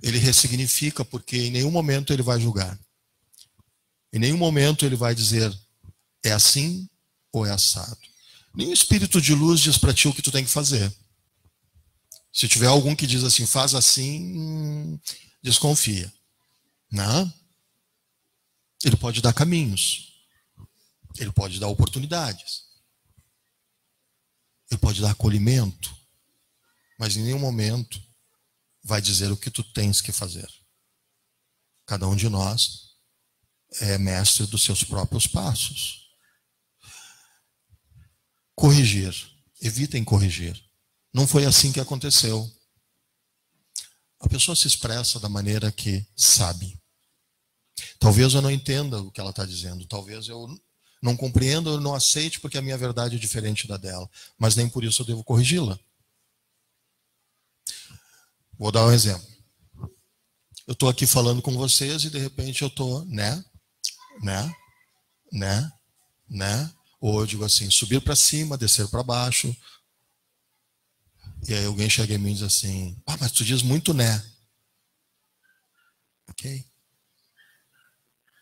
ele ressignifica, porque em nenhum momento ele vai julgar. Em nenhum momento ele vai dizer, é assim ou é assado. Nem o espírito de luz diz para ti o que tu tem que fazer. Se tiver algum que diz assim, faz assim, desconfia. Não? Ele pode dar caminhos. Ele pode dar oportunidades. Ele pode dar acolhimento. Mas em nenhum momento vai dizer o que tu tens que fazer. Cada um de nós é mestre dos seus próprios passos. Corrigir. Evitem corrigir. Não foi assim que aconteceu. A pessoa se expressa da maneira que sabe. Talvez eu não entenda o que ela está dizendo. Talvez eu não compreenda ou não aceite porque a minha verdade é diferente da dela. Mas nem por isso eu devo corrigi-la. Vou dar um exemplo. Eu estou aqui falando com vocês e de repente eu estou, né? Ou eu digo assim, subir para cima, descer para baixo. E aí alguém chega em mim e diz assim, mas tu diz muito né. Ok?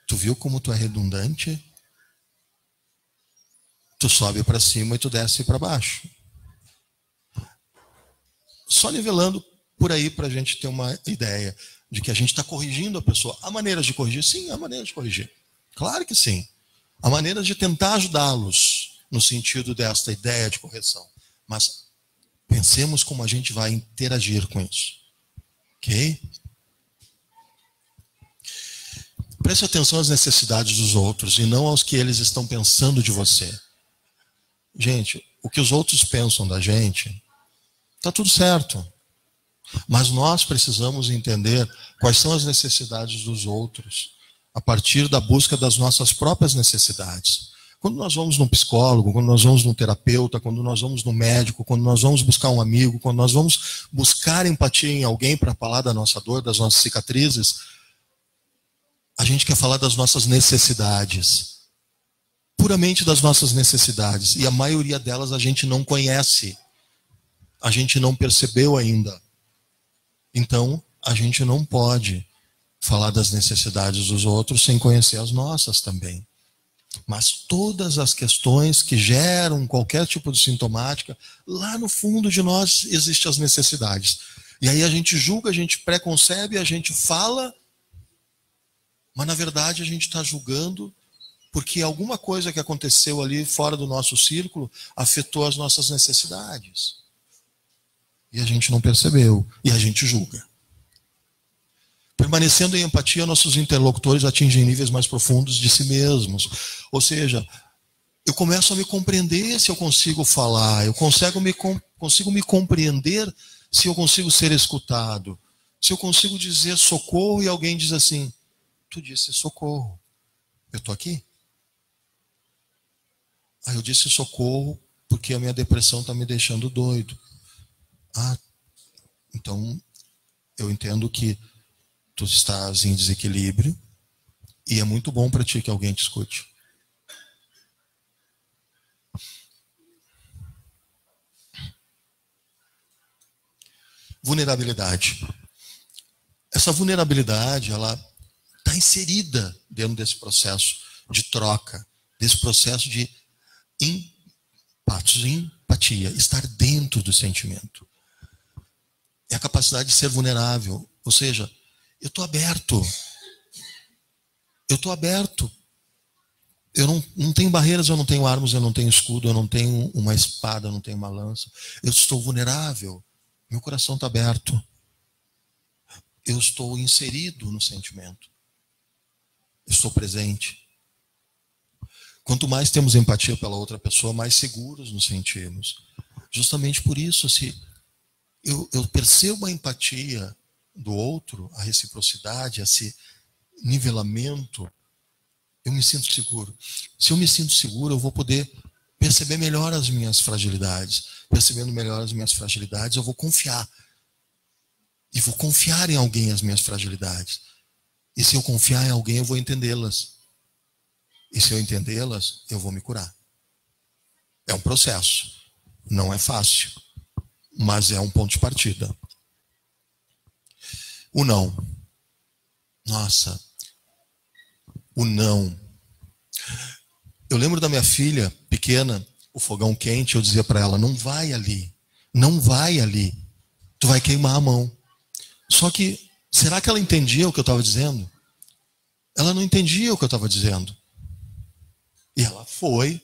Tu viu como tu é redundante? Tu sobe para cima e tu desce para baixo. Só nivelando por aí para a gente ter uma ideia de que a gente está corrigindo a pessoa. Há maneiras de corrigir? Sim, há maneiras de corrigir. Claro que sim. Há maneiras de tentar ajudá-los no sentido desta ideia de correção. Mas pensemos como a gente vai interagir com isso. Ok? Preste atenção às necessidades dos outros e não aos que eles estão pensando de você. Gente, o que os outros pensam da gente, está tudo certo. Mas nós precisamos entender quais são as necessidades dos outros a partir da busca das nossas próprias necessidades. Quando nós vamos num psicólogo, quando nós vamos num terapeuta, quando nós vamos num médico, quando nós vamos buscar um amigo, quando nós vamos buscar empatia em alguém para falar da nossa dor, das nossas cicatrizes, a gente quer falar das nossas necessidades. Puramente das nossas necessidades. E a maioria delas a gente não conhece. A gente não percebeu ainda. Então, a gente não pode falar das necessidades dos outros sem conhecer as nossas também. Mas todas as questões que geram qualquer tipo de sintomática, lá no fundo de nós existem as necessidades. E aí a gente julga, a gente preconcebe, a gente fala, mas na verdade a gente está julgando porque alguma coisa que aconteceu ali fora do nosso círculo afetou as nossas necessidades. E a gente não percebeu, e a gente julga. Permanecendo em empatia, nossos interlocutores atingem níveis mais profundos de si mesmos. Ou seja, eu começo a me compreender se eu consigo falar, eu consigo me compreender se eu consigo ser escutado, se eu consigo dizer socorro e alguém diz assim, tu disse socorro, eu estou aqui? Eu disse socorro porque a minha depressão está me deixando doido. Então eu entendo que tu estás em desequilíbrio e é muito bom para ti que alguém te escute. Vulnerabilidade. Essa vulnerabilidade, ela está inserida dentro desse processo de troca, desse processo de empatia, estar dentro do sentimento. É a capacidade de ser vulnerável, ou seja, eu estou aberto. Eu não tenho barreiras, eu não tenho armas, eu não tenho escudo, eu não tenho uma espada, eu não tenho uma lança. Eu estou vulnerável. Meu coração está aberto. Eu estou inserido no sentimento. Eu estou presente. Quanto mais temos empatia pela outra pessoa, mais seguros nos sentimos. Justamente por isso, se eu percebo a empatia do outro, a reciprocidade, esse nivelamento, eu me sinto seguro. Se eu me sinto seguro, eu vou poder perceber melhor as minhas fragilidades. Percebendo melhor as minhas fragilidades, eu vou confiar. E vou confiar em alguém as minhas fragilidades. E se eu confiar em alguém, eu vou entendê-las. E se eu entendê-las, eu vou me curar. É um processo. Não é fácil. Mas é um ponto de partida. O não. Nossa. O não. Eu lembro da minha filha pequena, o fogão quente, eu dizia para ela, não vai ali. Não vai ali. Tu vai queimar a mão. Só que, será que ela entendia o que eu estava dizendo? Ela não entendia o que eu estava dizendo. E ela foi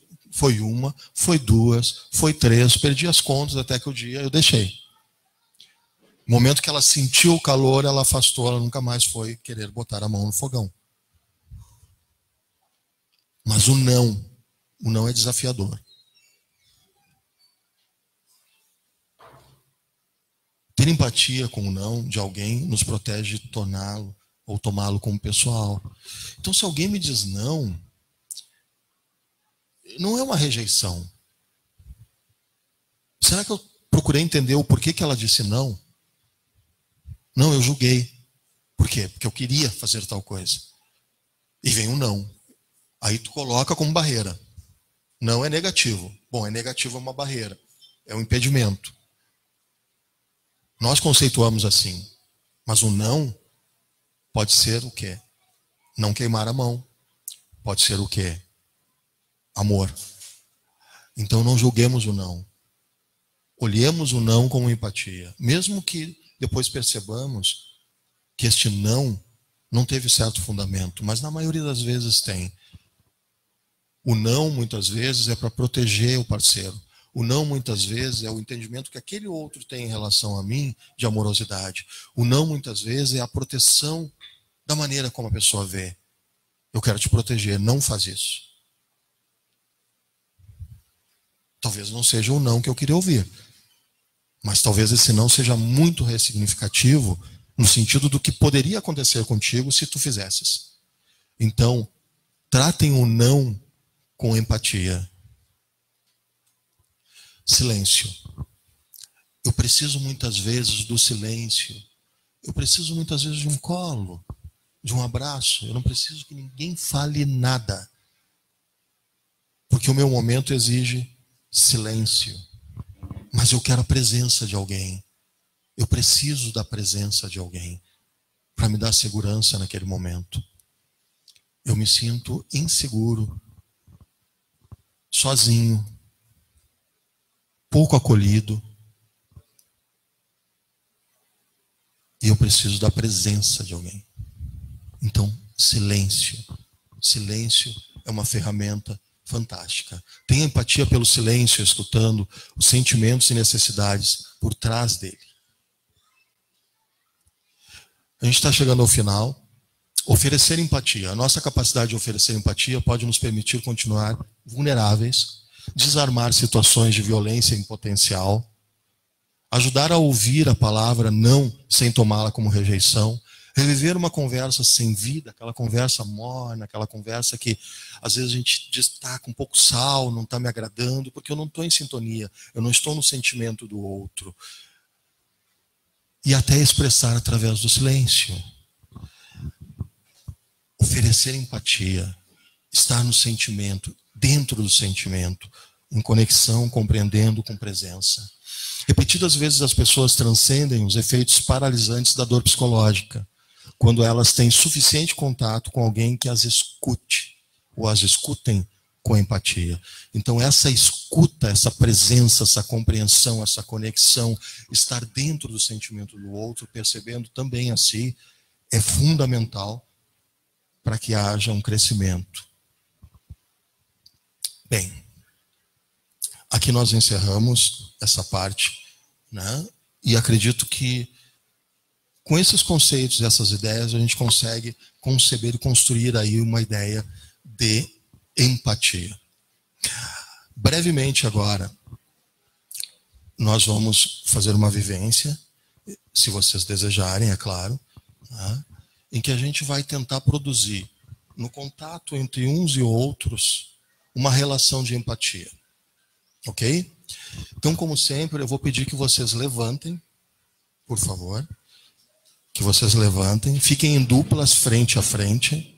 uma, foi duas, foi três, perdi as contas até que o dia eu deixei. No momento que ela sentiu o calor, ela afastou, ela nunca mais foi querer botar a mão no fogão. Mas o não é desafiador. Ter empatia com o não de alguém nos protege de torná-lo ou tomá-lo como pessoal. Então, se alguém me diz não, não é uma rejeição. Será que eu procurei entender o porquê que ela disse não? Não, eu julguei. Por quê? Porque eu queria fazer tal coisa. E vem um não. Aí tu coloca como barreira. Não é negativo. Bom, é negativo, é uma barreira. É um impedimento. Nós conceituamos assim. Mas o não pode ser o quê? Não queimar a mão. Pode ser o quê? Amor. Então não julguemos o não. Olhemos o não com empatia. Mesmo que depois percebamos que este não teve certo fundamento, mas na maioria das vezes tem. O não, muitas vezes, é para proteger o parceiro. O não, muitas vezes, é o entendimento que aquele outro tem em relação a mim de amorosidade. O não, muitas vezes, é a proteção da maneira como a pessoa vê. Eu quero te proteger, não faz isso. Talvez não seja o não que eu queria ouvir. Mas talvez esse não seja muito ressignificativo no sentido do que poderia acontecer contigo se tu fizesses. Então, tratem o não com empatia. Silêncio. Eu preciso muitas vezes do silêncio. Eu preciso muitas vezes de um colo, de um abraço. Eu não preciso que ninguém fale nada. Porque o meu momento exige silêncio. Mas eu quero a presença de alguém. Eu preciso da presença de alguém para me dar segurança naquele momento. Eu me sinto inseguro, sozinho, pouco acolhido. E eu preciso da presença de alguém. Então, silêncio. Silêncio é uma ferramenta fantástica. Tenha empatia pelo silêncio, escutando os sentimentos e necessidades por trás dele. A gente está chegando ao final. Oferecer empatia. A nossa capacidade de oferecer empatia pode nos permitir continuar vulneráveis, desarmar situações de violência em potencial, ajudar a ouvir a palavra não sem tomá-la como rejeição, reviver uma conversa sem vida, aquela conversa morna, aquela conversa que às vezes a gente diz, tá com um pouco sal, não está me agradando, porque eu não estou em sintonia, eu não estou no sentimento do outro. E até expressar através do silêncio. Oferecer empatia, estar no sentimento, dentro do sentimento, em conexão, compreendendo com presença. Repetidas vezes as pessoas transcendem os efeitos paralisantes da dor psicológica, quando elas têm suficiente contato com alguém que as escute, ou as escutem com empatia. Então essa escuta, essa presença, essa compreensão, essa conexão, estar dentro do sentimento do outro, percebendo também a si, é fundamental para que haja um crescimento. Bem, aqui nós encerramos essa parte, né? E acredito que com esses conceitos, essas ideias, a gente consegue conceber e construir aí uma ideia de empatia. Brevemente agora, nós vamos fazer uma vivência, se vocês desejarem, é claro, né? Em que a gente vai tentar produzir, no contato entre uns e outros, uma relação de empatia. Ok? Então, como sempre, eu vou pedir que vocês levantem, por favor, que vocês levantem, fiquem em duplas frente a frente.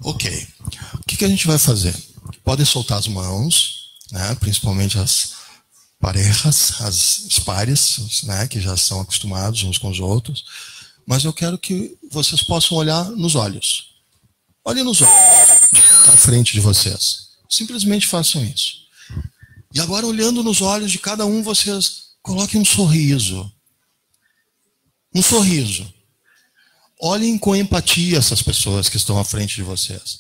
Ok. O que a gente vai fazer? Podem soltar as mãos, né? Principalmente as parejas, as pares, né? Que já são acostumados uns com os outros. Mas eu quero que vocês possam olhar nos olhos. Olhem nos olhos que está à frente de vocês. Simplesmente façam isso. E agora, olhando nos olhos de cada um, vocês coloquem um sorriso. Um sorriso. Olhem com empatia essas pessoas que estão à frente de vocês.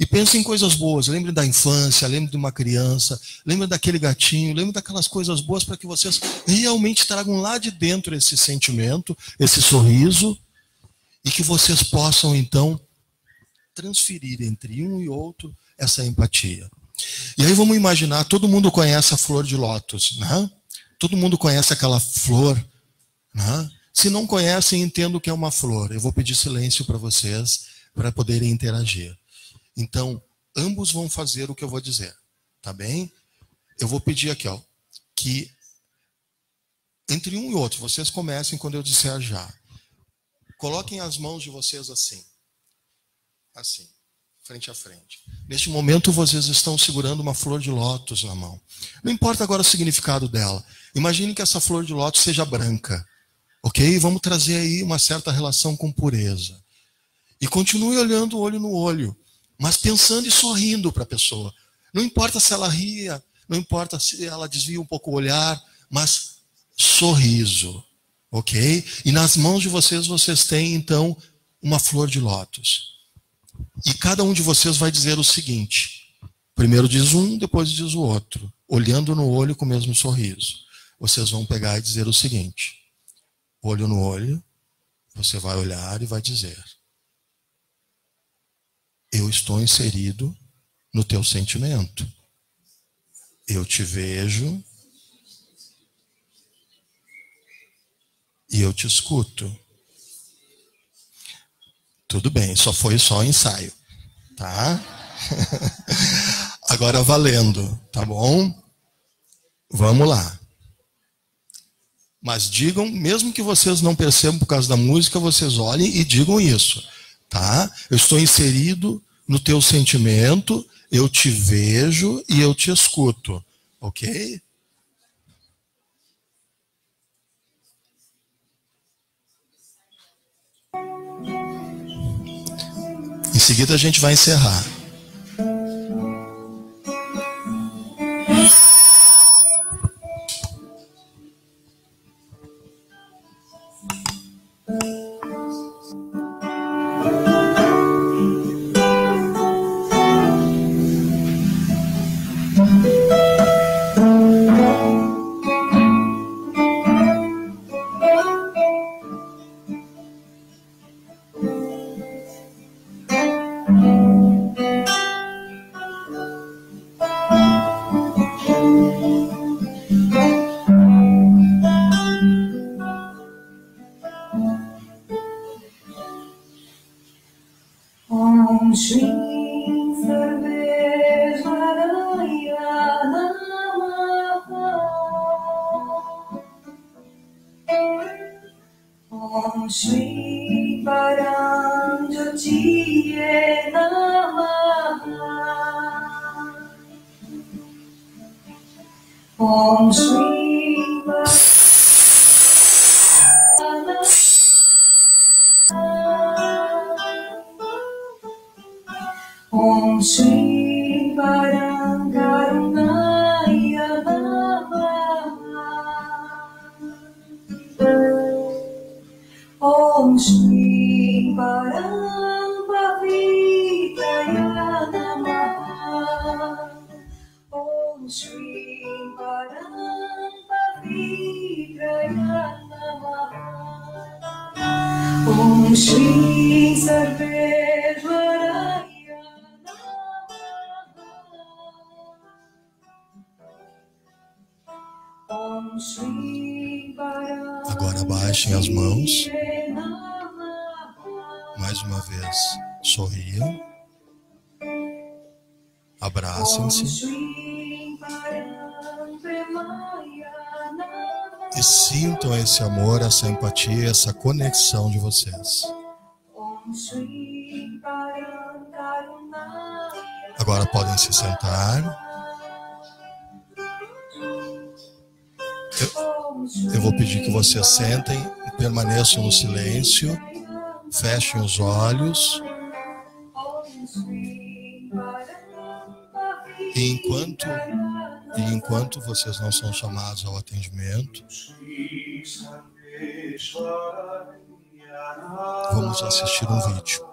E pensem em coisas boas. Lembrem da infância, lembrem de uma criança, lembrem daquele gatinho, lembrem daquelas coisas boas para que vocês realmente tragam lá de dentro esse sentimento, esse sorriso, e que vocês possam, então, transferir entre um e outro essa empatia. E aí vamos imaginar, todo mundo conhece a flor de lótus, né? Todo mundo conhece aquela flor, né? Se não conhecem, entendo que é uma flor. Eu vou pedir silêncio para vocês, para poderem interagir. Então, ambos vão fazer o que eu vou dizer, tá bem? Eu vou pedir aqui, ó, que entre um e outro, vocês comecem quando eu disser já. Coloquem as mãos de vocês assim. Assim, frente a frente. Neste momento, vocês estão segurando uma flor de lótus na mão. Não importa agora o significado dela. Imagine que essa flor de lótus seja branca. Ok? Vamos trazer aí uma certa relação com pureza. E continue olhando olho no olho, mas pensando e sorrindo para a pessoa. Não importa se ela ria, não importa se ela desvia um pouco o olhar, mas sorriso. Ok? E nas mãos de vocês, vocês têm, então, uma flor de lótus. E cada um de vocês vai dizer o seguinte. Primeiro diz um, depois diz o outro. Olhando no olho com o mesmo sorriso. Vocês vão pegar e dizer o seguinte. Olho no olho, você vai olhar e vai dizer: eu estou inserido no teu sentimento. Eu te vejo e eu te escuto. Tudo bem, foi só ensaio, tá? Agora valendo, tá bom? Vamos lá. Mas digam, mesmo que vocês não percebam por causa da música, vocês olhem e digam isso, tá? Eu estou inserido no teu sentimento, eu te vejo e eu te escuto, ok? Em seguida a gente vai encerrar. Om Shri Sarveshwaraya Namaha. Om Shri Paranjyotiye Namaha. Om Shri Om Shri Parankarunaya Namaha. Om Shri Parampavitraya Namaha. Om Shri Parampavitraya Namaha. Om Shri Sarveshwaraya Namaha. Om Shri Paramahansa. Agora baixem as mãos. Mais uma vez, sorriam. Abracem-se. E sintam esse amor, essa empatia, essa conexão de vocês. Agora podem se sentar. Eu vou pedir que vocês sentem e permaneçam no silêncio. Fechem os olhos. E enquanto vocês não são chamados ao atendimento, vamos assistir um vídeo.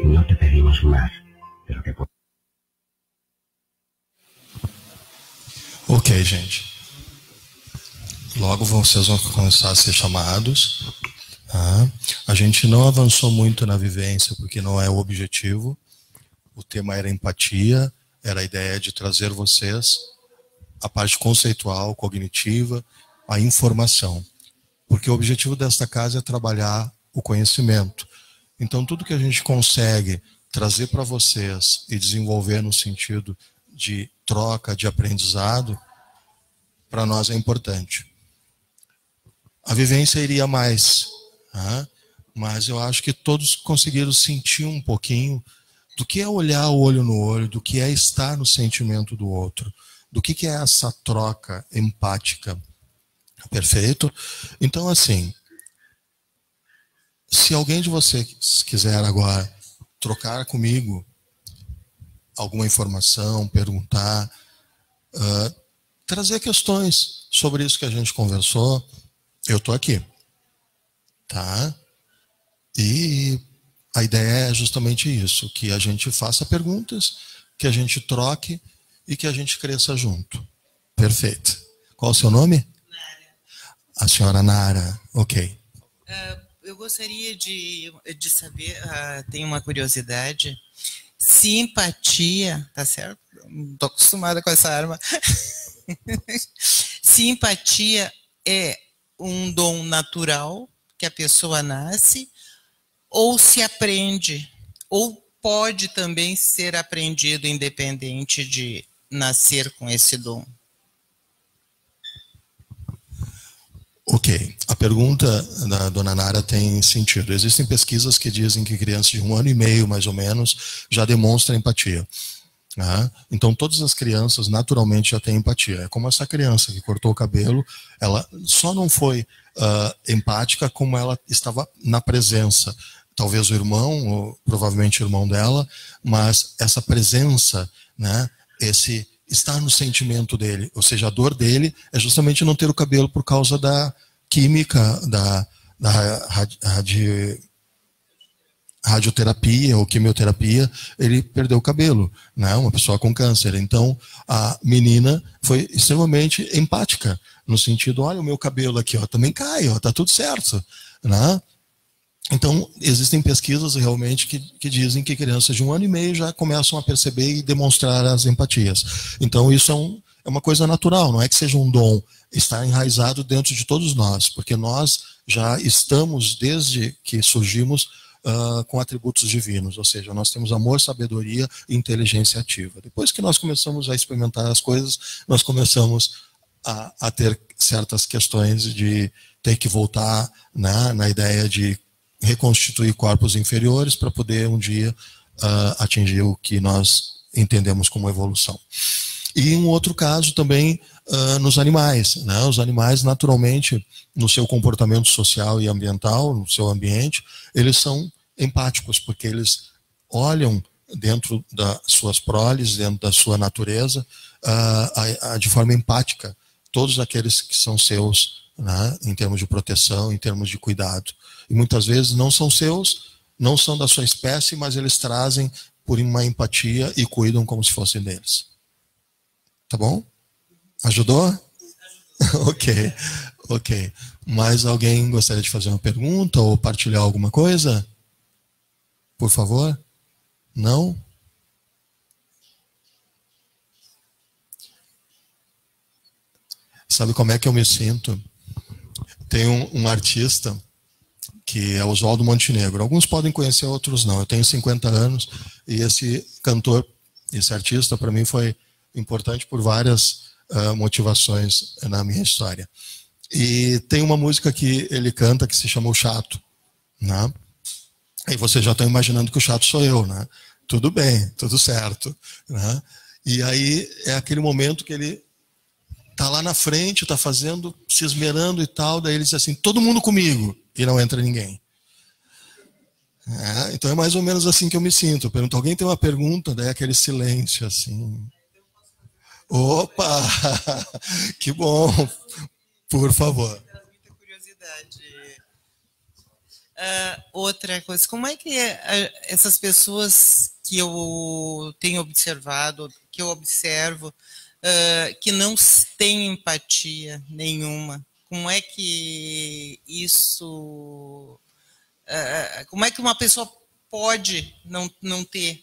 No te pedimos más, pero que... Ok, gente. Logo vocês vão começar a ser chamados. Tá? A gente não avançou muito na vivência, porque não é o objetivo. O tema era empatia, era a ideia de trazer vocês a parte conceitual, cognitiva, a informação. Porque o objetivo desta casa é trabalhar o conhecimento. Então, tudo que a gente consegue trazer para vocês e desenvolver no sentido de troca, de aprendizado, para nós é importante. A vivência iria mais, tá? Mas eu acho que todos conseguiram sentir um pouquinho do que é olhar o olho no olho, do que é estar no sentimento do outro, do que é essa troca empática. Perfeito? Então, assim, se alguém de vocês quiser agora trocar comigo alguma informação, perguntar, trazer questões sobre isso que a gente conversou, eu estou aqui. Tá? E a ideia é justamente isso, que a gente faça perguntas, que a gente troque e que a gente cresça junto. Perfeito. Qual o seu nome? Nara. A senhora Nara, ok. Eu gostaria de saber, tenho uma curiosidade, se empatia, tá certo? Não estou acostumada com essa arma. Se empatia é um dom natural que a pessoa nasce, ou se aprende, ou pode também ser aprendido independente de nascer com esse dom. Ok, a pergunta da dona Nara tem sentido. Existem pesquisas que dizem que crianças de 1 ano e meio, mais ou menos, já demonstram empatia. Então todas as crianças naturalmente já têm empatia. É como essa criança que cortou o cabelo, ela só não foi empática como ela estava na presença. Talvez o irmão, ou provavelmente o irmão dela, mas essa presença, né, esse estar no sentimento dele, ou seja, a dor dele é justamente não ter o cabelo por causa da química, da radioterapia ou quimioterapia, ele perdeu o cabelo, né? Uma pessoa com câncer. Então, a menina foi extremamente empática, no sentido, olha o meu cabelo aqui, ó, também cai, ó, tá tudo certo, né? Então, existem pesquisas realmente que dizem que crianças de 1 ano e meio já começam a perceber e demonstrar as empatias. Então, isso é uma coisa natural, não é que seja um dom, está enraizado dentro de todos nós, porque nós já estamos, desde que surgimos, com atributos divinos, ou seja, nós temos amor, sabedoria e inteligência ativa. Depois que nós começamos a experimentar as coisas, nós começamos a ter certas questões de ter que voltar, né, na ideia de reconstituir corpos inferiores para poder um dia atingir o que nós entendemos como evolução. E um outro caso também nos animais, né? Os animais naturalmente, no seu comportamento social e ambiental, no seu ambiente, eles são empáticos, porque eles olham dentro das suas proles, dentro da sua natureza, de forma empática, todos aqueles que são seus, né, em termos de proteção, em termos de cuidado. E muitas vezes não são seus, não são da sua espécie, mas eles trazem por uma empatia e cuidam como se fossem deles. Tá bom? Ajudou? Ok. Mais alguém gostaria de fazer uma pergunta ou partilhar alguma coisa? Por favor? Não? Sabe como é que eu me sinto? Tem um artista que é Oswaldo Montenegro. Alguns podem conhecer, outros não. Eu tenho 50 anos e esse cantor, esse artista, para mim foi importante por várias motivações na minha história. E tem uma música que ele canta que se chama O Chato, né? Aí vocês já estão imaginando que o chato sou eu, né? Tudo bem, tudo certo, né? E aí é aquele momento que ele tá lá na frente, tá fazendo, se esmerando e tal, daí ele diz assim, todo mundo comigo, e não entra ninguém. Então é mais ou menos assim que eu me sinto. Eu pergunto, alguém tem uma pergunta? Daí aquele silêncio assim. Opa! Que bom! Por favor. Muita curiosidade. Outra coisa, como é que essas pessoas que eu tenho observado, que eu observo, que não têm empatia nenhuma, como é que isso... como é que uma pessoa pode não ter?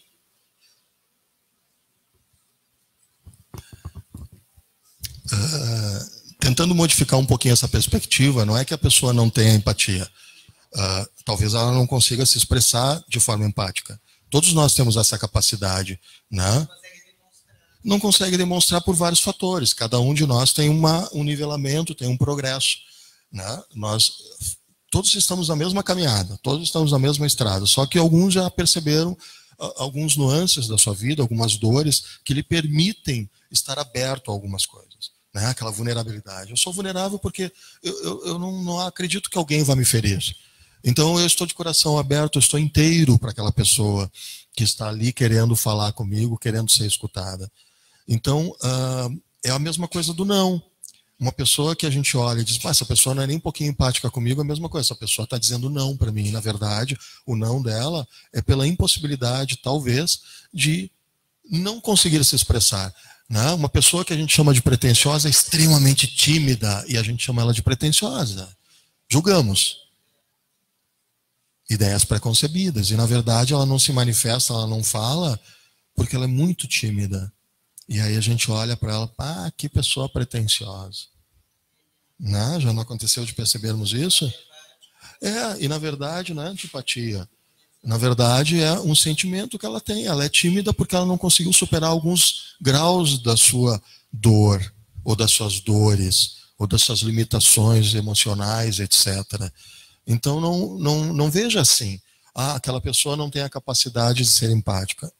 Tentando modificar um pouquinho essa perspectiva, não é que a pessoa não tenha empatia. Talvez ela não consiga se expressar de forma empática. Todos nós temos essa capacidade, né? Não consegue demonstrar por vários fatores. Cada um de nós tem um nivelamento, tem um progresso, né? Nós todos estamos na mesma caminhada, todos estamos na mesma estrada, só que alguns já perceberam alguns nuances da sua vida, algumas dores que lhe permitem estar aberto a algumas coisas, né? Aquela vulnerabilidade. Eu sou vulnerável porque eu não acredito que alguém vá me ferir. Então eu estou de coração aberto, eu estou inteiro para aquela pessoa que está ali querendo falar comigo, querendo ser escutada. Então é a mesma coisa do não. Uma pessoa que a gente olha e diz, essa pessoa não é nem um pouquinho empática comigo, é a mesma coisa, essa pessoa está dizendo não para mim. Na verdade, o não dela é pela impossibilidade, talvez, de não conseguir se expressar. Né? Uma pessoa que a gente chama de pretensiosa é extremamente tímida e a gente chama ela de pretensiosa. Julgamos. Ideias preconcebidas. E, na verdade, ela não se manifesta, ela não fala, porque ela é muito tímida. E aí a gente olha para ela, que pessoa pretensiosa. Né? Já não aconteceu de percebermos isso? E na verdade não é antipatia. Na verdade é um sentimento que ela tem. Ela é tímida porque ela não conseguiu superar alguns graus da sua dor, ou das suas dores, ou das suas limitações emocionais, etc. Então não veja assim. Aquela pessoa não tem a capacidade de ser empática.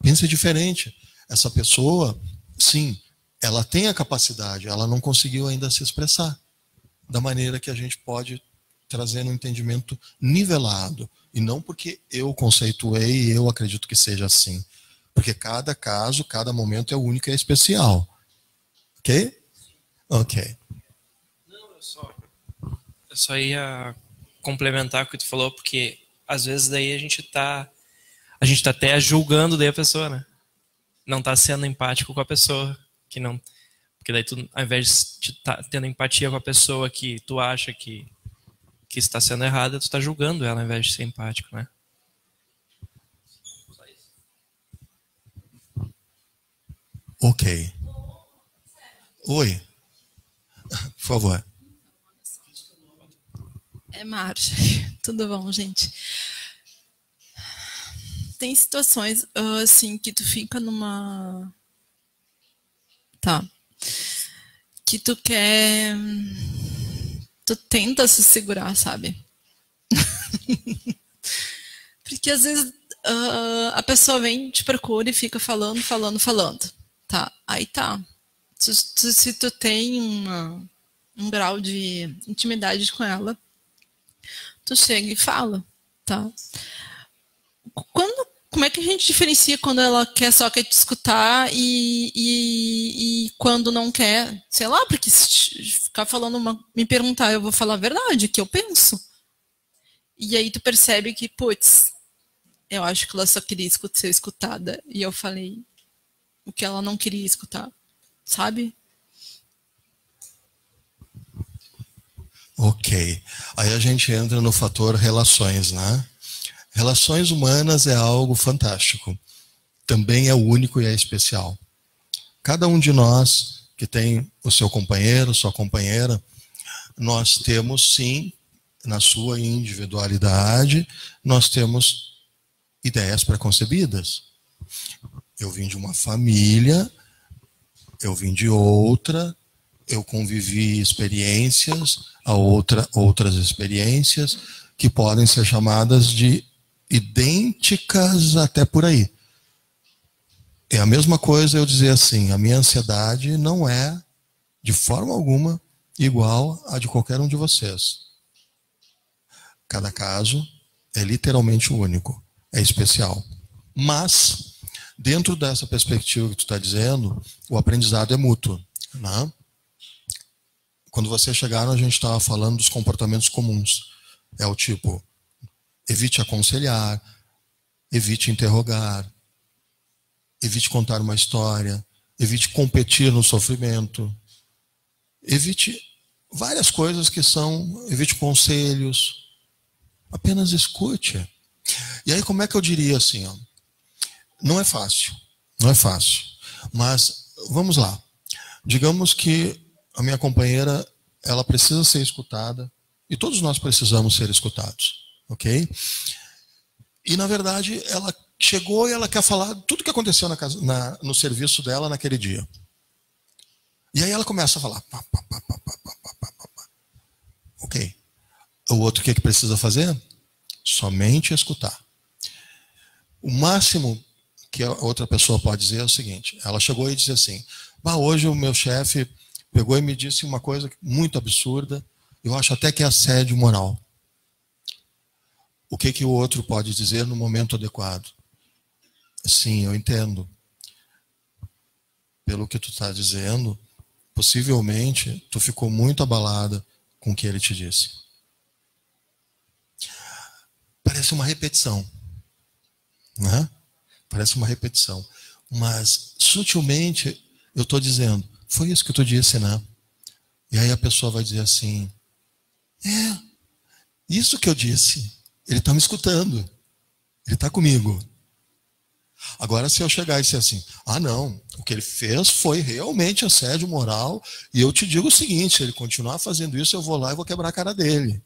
Pense diferente. Essa pessoa, sim, ela tem a capacidade, ela não conseguiu ainda se expressar da maneira que a gente pode trazer um entendimento nivelado. E não porque eu conceituei e eu acredito que seja assim. Porque cada caso, cada momento é único e é especial. Ok? Ok. Não, eu só ia complementar o que tu falou, porque às vezes daí a gente tá até julgando daí a pessoa, né? Não tá sendo empático com a pessoa, que não, porque daí tu, ao invés de estar tendo empatia com a pessoa que tu acha que está sendo errada, tu tá julgando ela ao invés de ser empático, né? Ok. Oi. Por favor. É Marge. Tudo bom, gente? Tem situações, assim, que tu fica numa... Tá. Que tu quer... Tu tenta se segurar, sabe? Porque às vezes a pessoa vem, te procura e fica falando. Tá, aí tá. Se tu tem um grau de intimidade com ela, tu chega e fala, tá? Como é que a gente diferencia quando ela só quer te escutar e quando não quer? Sei lá, porque se ficar falando, me perguntar, eu vou falar a verdade, o que eu penso. E aí tu percebe que, putz, eu acho que ela só queria ser escutada. E eu falei o que ela não queria escutar, sabe? Ok. Aí a gente entra no fator relações, né? Relações humanas é algo fantástico. Também é único e é especial. Cada um de nós que tem o seu companheiro, sua companheira, nós temos sim, na sua individualidade, nós temos ideias preconcebidas. Eu vim de uma família, eu vim de outra, eu convivi experiências, outras experiências que podem ser chamadas de idênticas até por aí. É a mesma coisa eu dizer assim, a minha ansiedade não é, de forma alguma, igual a de qualquer um de vocês. Cada caso é literalmente único, é especial. Mas, dentro dessa perspectiva que tu está dizendo, o aprendizado é mútuo, né? Quando vocês chegaram, a gente estava falando dos comportamentos comuns. É o tipo, evite aconselhar, evite interrogar, evite contar uma história, evite competir no sofrimento, evite várias coisas que são, evite conselhos, apenas escute. E aí como é que eu diria assim, ó? Não é fácil, mas vamos lá. Digamos que a minha companheira, ela precisa ser escutada, e todos nós precisamos ser escutados, ok? E, na verdade, ela chegou e ela quer falar tudo o que aconteceu no serviço dela naquele dia. E aí ela começa a falar. Ok. O outro, o que precisa fazer? Somente escutar. O máximo que a outra pessoa pode dizer é o seguinte. Ela chegou e disse assim, hoje o meu chefe pegou e me disse uma coisa muito absurda, eu acho até que é assédio moral. O que o outro pode dizer no momento adequado? Sim, eu entendo. Pelo que tu está dizendo, possivelmente tu ficou muito abalada com o que ele te disse. Parece uma repetição, né? Parece uma repetição. Mas, sutilmente, eu estou dizendo, foi isso que tu disse, né? E aí a pessoa vai dizer assim, isso que eu disse. Ele está me escutando. Ele está comigo. Agora, se eu chegar e dizer assim, não, o que ele fez foi realmente assédio moral, e eu te digo o seguinte, se ele continuar fazendo isso, eu vou lá e vou quebrar a cara dele.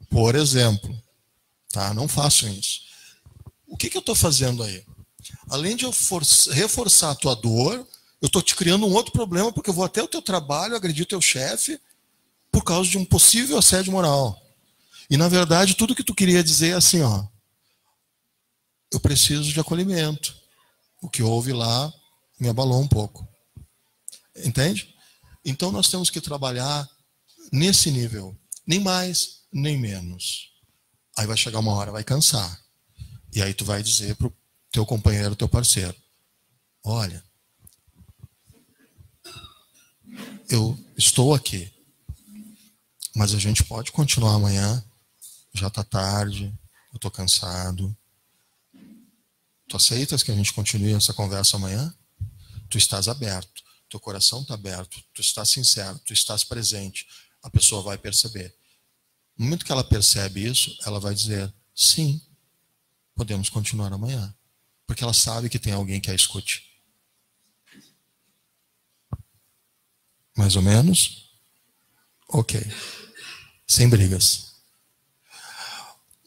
Por exemplo. Tá? Não façam isso. O que eu estou fazendo aí? Além de eu reforçar a tua dor, eu estou te criando um outro problema, porque eu vou até o teu trabalho, agredir o teu chefe, por causa de um possível assédio moral. E, na verdade, tudo que tu queria dizer é assim, eu preciso de acolhimento. O que houve lá me abalou um pouco. Entende? Então, nós temos que trabalhar nesse nível. Nem mais, nem menos. Aí vai chegar uma hora, vai cansar. E aí tu vai dizer para o teu companheiro, teu parceiro, olha, eu estou aqui, mas a gente pode continuar amanhã, já está tarde, eu estou cansado. Tu aceitas que a gente continue essa conversa amanhã? Tu estás aberto, teu coração está aberto, tu estás sincero, tu estás presente, a pessoa vai perceber. No momento que ela percebe isso, ela vai dizer, sim, podemos continuar amanhã. Porque ela sabe que tem alguém que a escute. Mais ou menos? Ok. Sem brigas.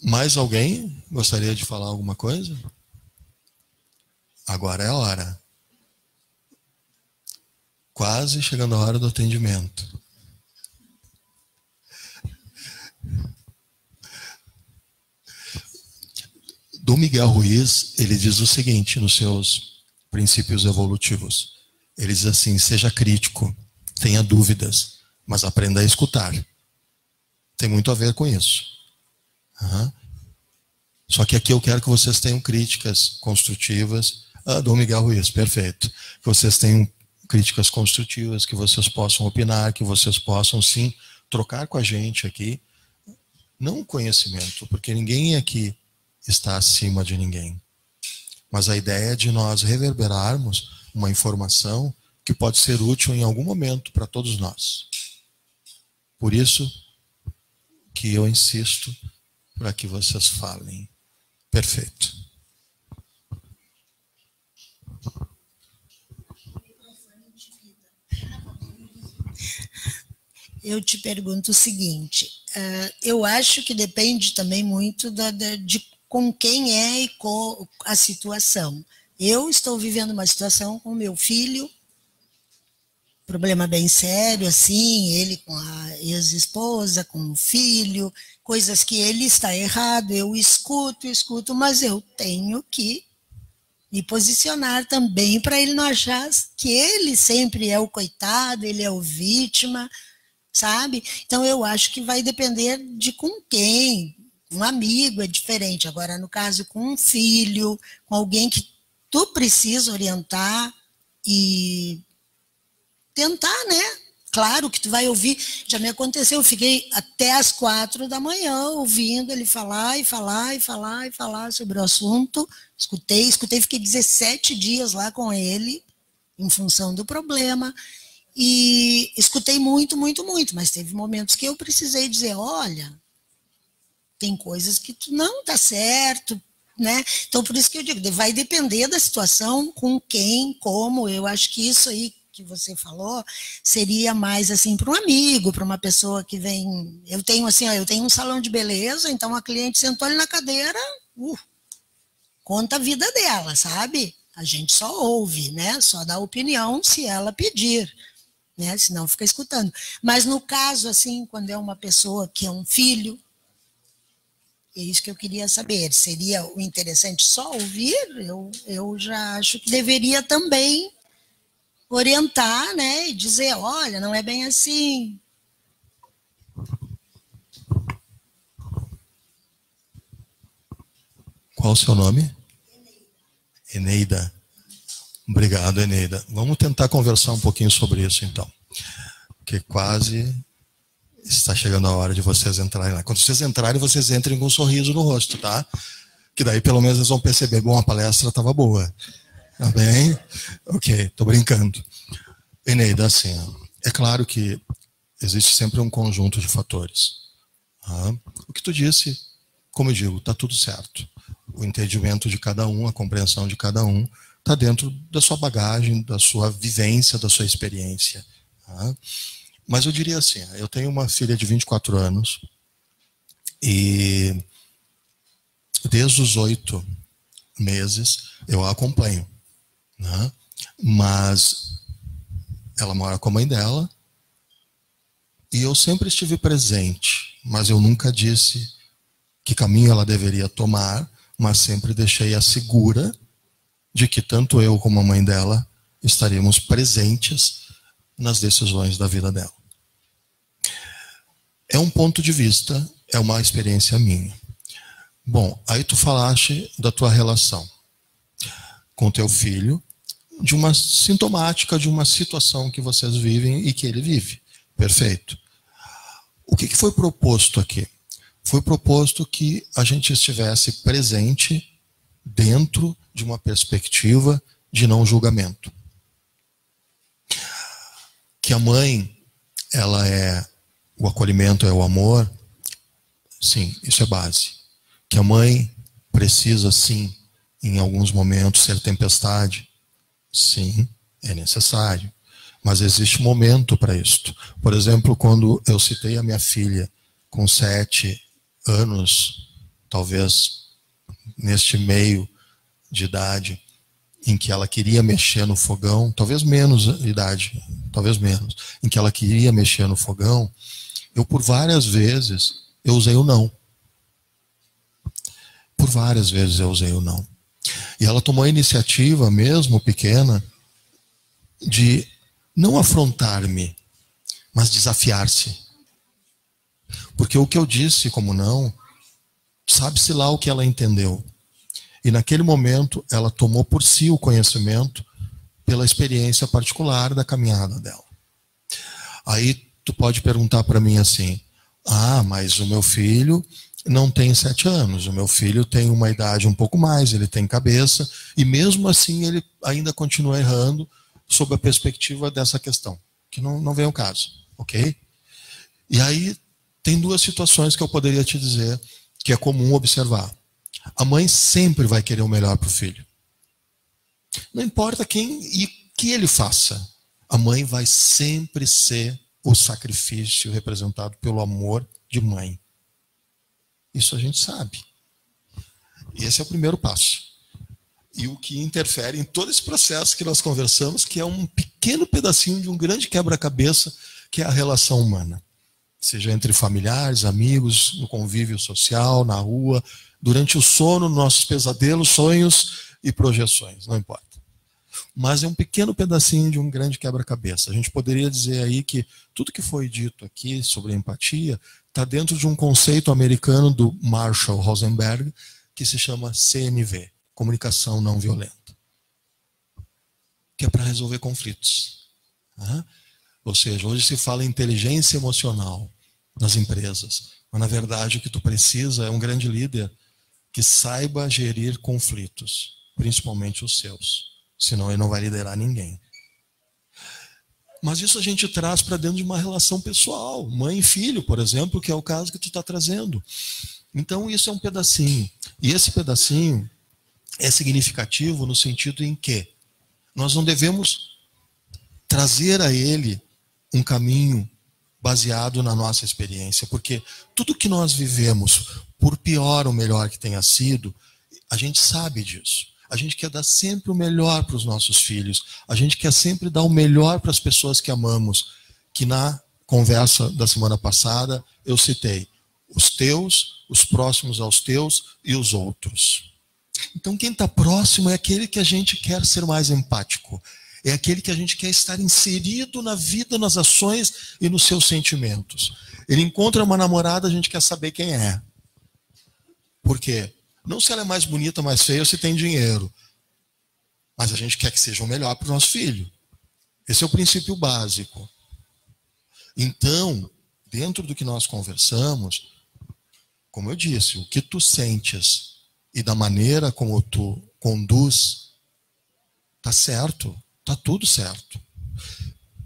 Mais alguém gostaria de falar alguma coisa? Agora é a hora. Quase chegando a hora do atendimento. Dom Miguel Ruiz, ele diz o seguinte nos seus princípios evolutivos. Ele diz assim, seja crítico, tenha dúvidas, mas aprenda a escutar. Tem muito a ver com isso. Só que aqui eu quero que vocês tenham críticas construtivas. Dom Miguel Ruiz, perfeito. Que vocês tenham críticas construtivas, que vocês possam opinar, que vocês possam sim trocar com a gente aqui. Não conhecimento, porque ninguém aqui está acima de ninguém. Mas a ideia é de nós reverberarmos uma informação que pode ser útil em algum momento para todos nós. Por isso que eu insisto para que vocês falem. Perfeito. Eu te pergunto o seguinte, eu acho que depende também muito de com quem é e com a situação. Eu estou vivendo uma situação com meu filho, problema bem sério, assim, ele com a ex-esposa, com o filho, coisas que ele está errado, eu escuto, mas eu tenho que me posicionar também para ele não achar que ele sempre é o coitado, ele é o vítima, sabe? Então eu acho que vai depender de com quem. Um amigo é diferente. Agora, no caso, com um filho, com alguém que tu precisa orientar e tentar, né? Claro que tu vai ouvir. Já me aconteceu, eu fiquei até as 4 da manhã ouvindo ele falar sobre o assunto. Escutei, fiquei 17 dias lá com ele, em função do problema. E escutei muito, mas teve momentos que eu precisei dizer, olha, tem coisas que tu não tá certo, né? Então, por isso que eu digo, vai depender da situação, com quem, como. Eu acho que isso aí que você falou seria mais assim para um amigo, para uma pessoa que vem. Eu tenho um salão de beleza, então a cliente sentou ali na cadeira, conta a vida dela, sabe? A gente só ouve, né? Só dá opinião se ela pedir, né? Senão fica escutando. Mas no caso, assim, quando é uma pessoa que é um filho, é isso que eu queria saber. Seria o interessante só ouvir? Eu já acho que deveria também orientar, né? E dizer, olha, não é bem assim. Qual o seu nome? Eneida. Obrigado, Eneida. Vamos tentar conversar um pouquinho sobre isso, então. Porque quase está chegando a hora de vocês entrarem lá. Quando vocês entrarem, vocês entrem com um sorriso no rosto, tá? Que daí pelo menos eles vão perceber, bom, a palestra estava boa. Tá bem? Ok, tô brincando. Eneida, assim, é claro que existe sempre um conjunto de fatores. O que tu disse, como eu digo, tá tudo certo. o entendimento de cada um, a compreensão de cada um, está dentro da sua bagagem, da sua vivência, da sua experiência. Tá? Mas eu diria assim, eu tenho uma filha de 24 anos e desde os 8 meses eu a acompanho. Né? Mas ela mora com a mãe dela e eu sempre estive presente, mas eu nunca disse que caminho ela deveria tomar, mas sempre deixei-a segura de que tanto eu como a mãe dela estaríamos presentes nas decisões da vida dela. É um ponto de vista, é uma experiência minha. Bom, aí tu falaste da tua relação com teu filho, de uma sintomática, de uma situação que vocês vivem e que ele vive. Perfeito. O que foi proposto aqui? Foi proposto que a gente estivesse presente dentro de uma perspectiva de não julgamento. Que a mãe, ela é o acolhimento, é o amor, sim, isso é base. Que a mãe precisa, sim, em alguns momentos ser tempestade, sim, é necessário. Mas existe momento para isto. Por exemplo, quando eu citei a minha filha com 7 anos, talvez neste meio de idade, em que ela queria mexer no fogão, talvez menos idade, talvez menos, em que ela queria mexer no fogão, eu por várias vezes eu usei o não. Por várias vezes eu usei o não. E ela tomou a iniciativa, mesmo pequena, de não afrontar-me, mas desafiar-se. Porque o que eu disse como não, sabe-se lá o que ela entendeu. E naquele momento ela tomou por si o conhecimento pela experiência particular da caminhada dela. Aí tu pode perguntar para mim assim, mas o meu filho não tem 7 anos, o meu filho tem uma idade um pouco mais, ele tem cabeça, e mesmo assim ele ainda continua errando sob a perspectiva dessa questão, que não vem ao caso, ok? E aí tem 2 situações que eu poderia te dizer que é comum observar. A mãe sempre vai querer o melhor para o filho. Não importa quem e que ele faça, a mãe vai sempre ser o sacrifício representado pelo amor de mãe. Isso a gente sabe. E esse é o primeiro passo. E o que interfere em todo esse processo que nós conversamos, que é um pequeno pedacinho de um grande quebra-cabeça, que é a relação humana. Seja entre familiares, amigos, no convívio social, na rua, durante o sono, nossos pesadelos, sonhos e projeções, não importa. Mas é um pequeno pedacinho de um grande quebra-cabeça. A gente poderia dizer aí que tudo que foi dito aqui sobre empatia está dentro de um conceito americano do Marshall Rosenberg, que se chama CNV, Comunicação Não Violenta, que é para resolver conflitos. Ou seja, hoje se fala em inteligência emocional nas empresas, mas na verdade o que tu precisa é um grande líder que saiba gerir conflitos, principalmente os seus, senão ele não vai liderar ninguém. Mas isso a gente traz para dentro de uma relação pessoal, mãe e filho, por exemplo, que é o caso que tu está trazendo. Então isso é um pedacinho, e esse pedacinho é significativo no sentido em que nós não devemos trazer a ele um caminho baseado na nossa experiência, porque tudo que nós vivemos, por pior ou melhor que tenha sido, a gente sabe disso. A gente quer dar sempre o melhor para os nossos filhos, a gente quer sempre dar o melhor para as pessoas que amamos, que na conversa da semana passada eu citei os teus, os próximos aos teus e os outros. Então quem está próximo é aquele que a gente quer ser mais empático, é aquele que a gente quer estar inserido na vida, nas ações e nos seus sentimentos. Ele encontra uma namorada, a gente quer saber quem é. Por quê? Não se ela é mais bonita, mais feia, ou se tem dinheiro. Mas a gente quer que seja o melhor para o nosso filho. Esse é o princípio básico. Então, dentro do que nós conversamos, como eu disse, o que tu sentes e da maneira como tu conduz, tá certo, tá tudo certo.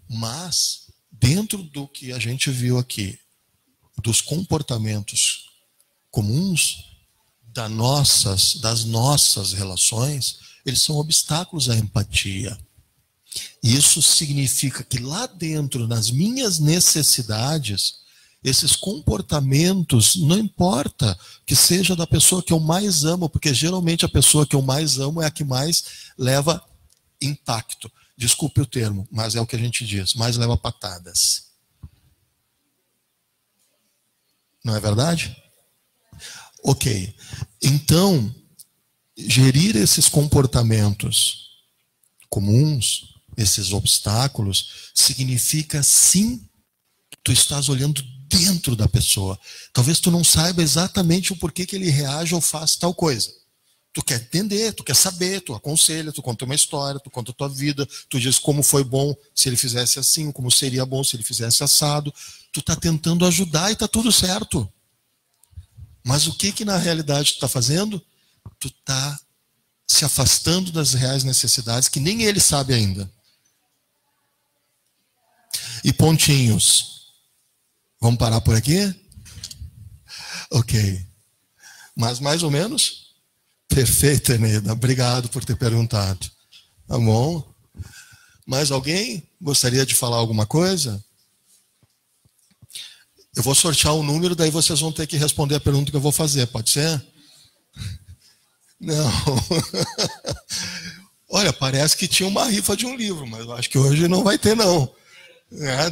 Mas, dentro do que a gente viu aqui, dos comportamentos comuns, das nossas relações, eles são obstáculos à empatia. Isso significa que lá dentro, nas minhas necessidades, esses comportamentos, não importa que seja da pessoa que eu mais amo, porque geralmente a pessoa que eu mais amo é a que mais leva impacto. Desculpe o termo, mas é o que a gente diz, mais leva patadas. Não é verdade? Ok. Então, gerir esses comportamentos comuns, esses obstáculos, significa sim que tu estás olhando dentro da pessoa. Talvez tu não saiba exatamente o porquê que ele reage ou faz tal coisa. Tu quer entender, tu quer saber, tu aconselha, tu conta uma história, tu conta a tua vida, tu diz como foi bom se ele fizesse assim, como seria bom se ele fizesse assado. Tu está tentando ajudar e está tudo certo. Mas o que na realidade tu está fazendo? Tu está se afastando das reais necessidades que nem ele sabe ainda. E pontinhos. Vamos parar por aqui? Ok. Mas mais ou menos? Perfeito, Eneida. Obrigado por ter perguntado. Tá bom? Mais alguém gostaria de falar alguma coisa? Eu vou sortear o número, daí vocês vão ter que responder a pergunta que eu vou fazer. Pode ser? Não. Olha, parece que tinha uma rifa de um livro, mas eu acho que hoje não vai ter, não.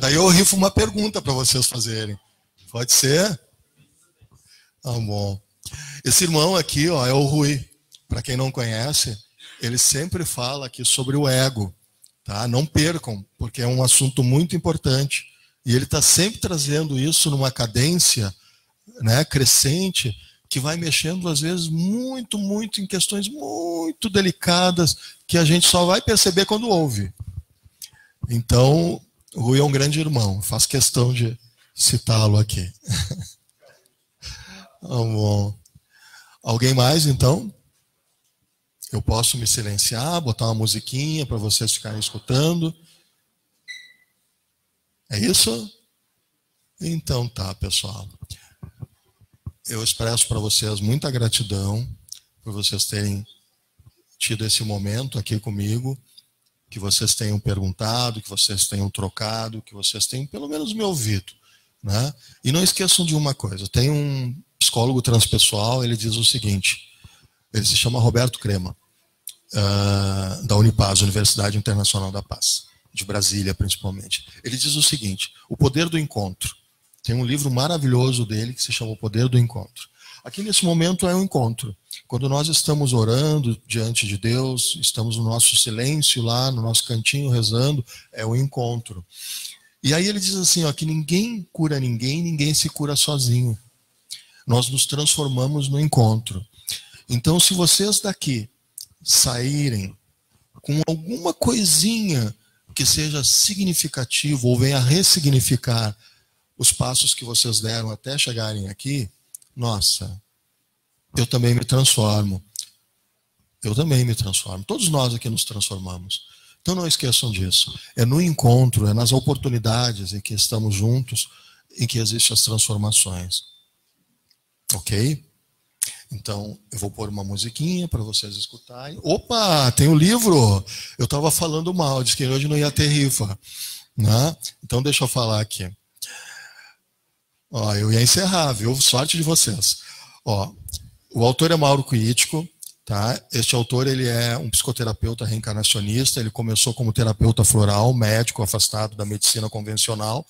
Daí eu rifo uma pergunta para vocês fazerem. Pode ser? Tá bom. Esse irmão aqui, ó, é o Rui. Para quem não conhece, ele sempre fala aqui sobre o ego. Tá? Não percam, porque é um assunto muito importante. E ele está sempre trazendo isso numa cadência, né, crescente, que vai mexendo, às vezes, muito, muito em questões muito delicadas, que a gente só vai perceber quando ouve. Então, o Rui é um grande irmão. Faço questão de citá-lo aqui. Bom. Alguém mais, então? Eu posso me silenciar, botar uma musiquinha para vocês ficarem escutando. É isso? Então tá, pessoal. Eu expresso para vocês muita gratidão por vocês terem tido esse momento aqui comigo, que vocês tenham perguntado, que vocês tenham trocado, que vocês tenham pelo menos me ouvido, né? E não esqueçam de uma coisa, tem um psicólogo transpessoal, ele diz o seguinte, ele se chama Roberto Crema, da Unipaz, Universidade Internacional da Paz, de Brasília principalmente. Ele diz o seguinte, o poder do encontro. Tem um livro maravilhoso dele que se chama O Poder do Encontro. Aqui nesse momento é um encontro. Quando nós estamos orando diante de Deus, estamos no nosso silêncio lá, no nosso cantinho rezando, é um encontro. E aí ele diz assim, ó, que ninguém cura ninguém, ninguém se cura sozinho. Nós nos transformamos no encontro. Então, se vocês daqui saírem com alguma coisinha que seja significativo ou venha ressignificar os passos que vocês deram até chegarem aqui, nossa, eu também me transformo. Eu também me transformo. Todos nós aqui nos transformamos. Então não esqueçam disso. É no encontro, é nas oportunidades em que estamos juntos, em que existem as transformações. Ok? Então, eu vou pôr uma musiquinha para vocês escutarem. Opa, tem o livro! Eu estava falando mal, disse que hoje não ia ter rifa. Né? Então deixa eu falar aqui. Ó, eu ia encerrar, viu? Sorte de vocês. Ó, o autor é Mauro Cuítico, tá? Este autor ele é um psicoterapeuta reencarnacionista, ele começou como terapeuta floral, médico afastado da medicina convencional,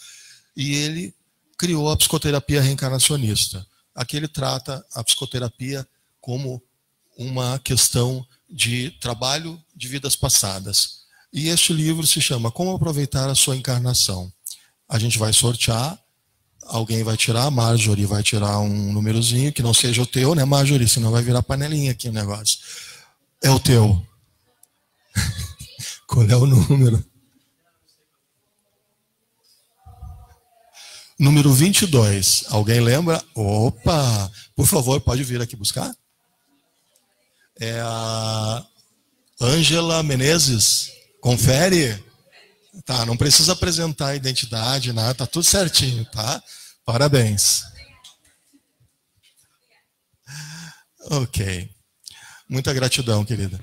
e ele criou a psicoterapia reencarnacionista. Aqui ele trata a psicoterapia como uma questão de trabalho de vidas passadas. E este livro se chama Como Aproveitar a Sua Encarnação. A gente vai sortear. Alguém vai tirar, a Marjorie vai tirar um númerozinho, que não seja o teu, né, Marjorie? Senão vai virar panelinha aqui o negócio. É o teu. Qual é o número? Número 22. Alguém lembra? Opa! Por favor, pode vir aqui buscar. É a Ângela Menezes. Confere. Tá, não precisa apresentar a identidade, nada, tá tudo certinho, tá? Parabéns. Ok. Muita gratidão, querida.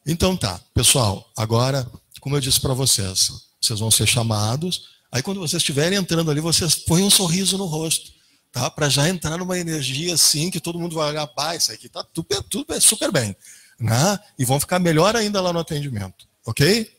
Então tá, pessoal, agora, como eu disse para vocês, vocês vão ser chamados, aí quando vocês estiverem entrando ali, vocês põem um sorriso no rosto, tá? Para já entrar numa energia assim, que todo mundo vai olhar, pá, isso aqui tá tudo super bem, né? E vão ficar melhor ainda lá no atendimento, ok?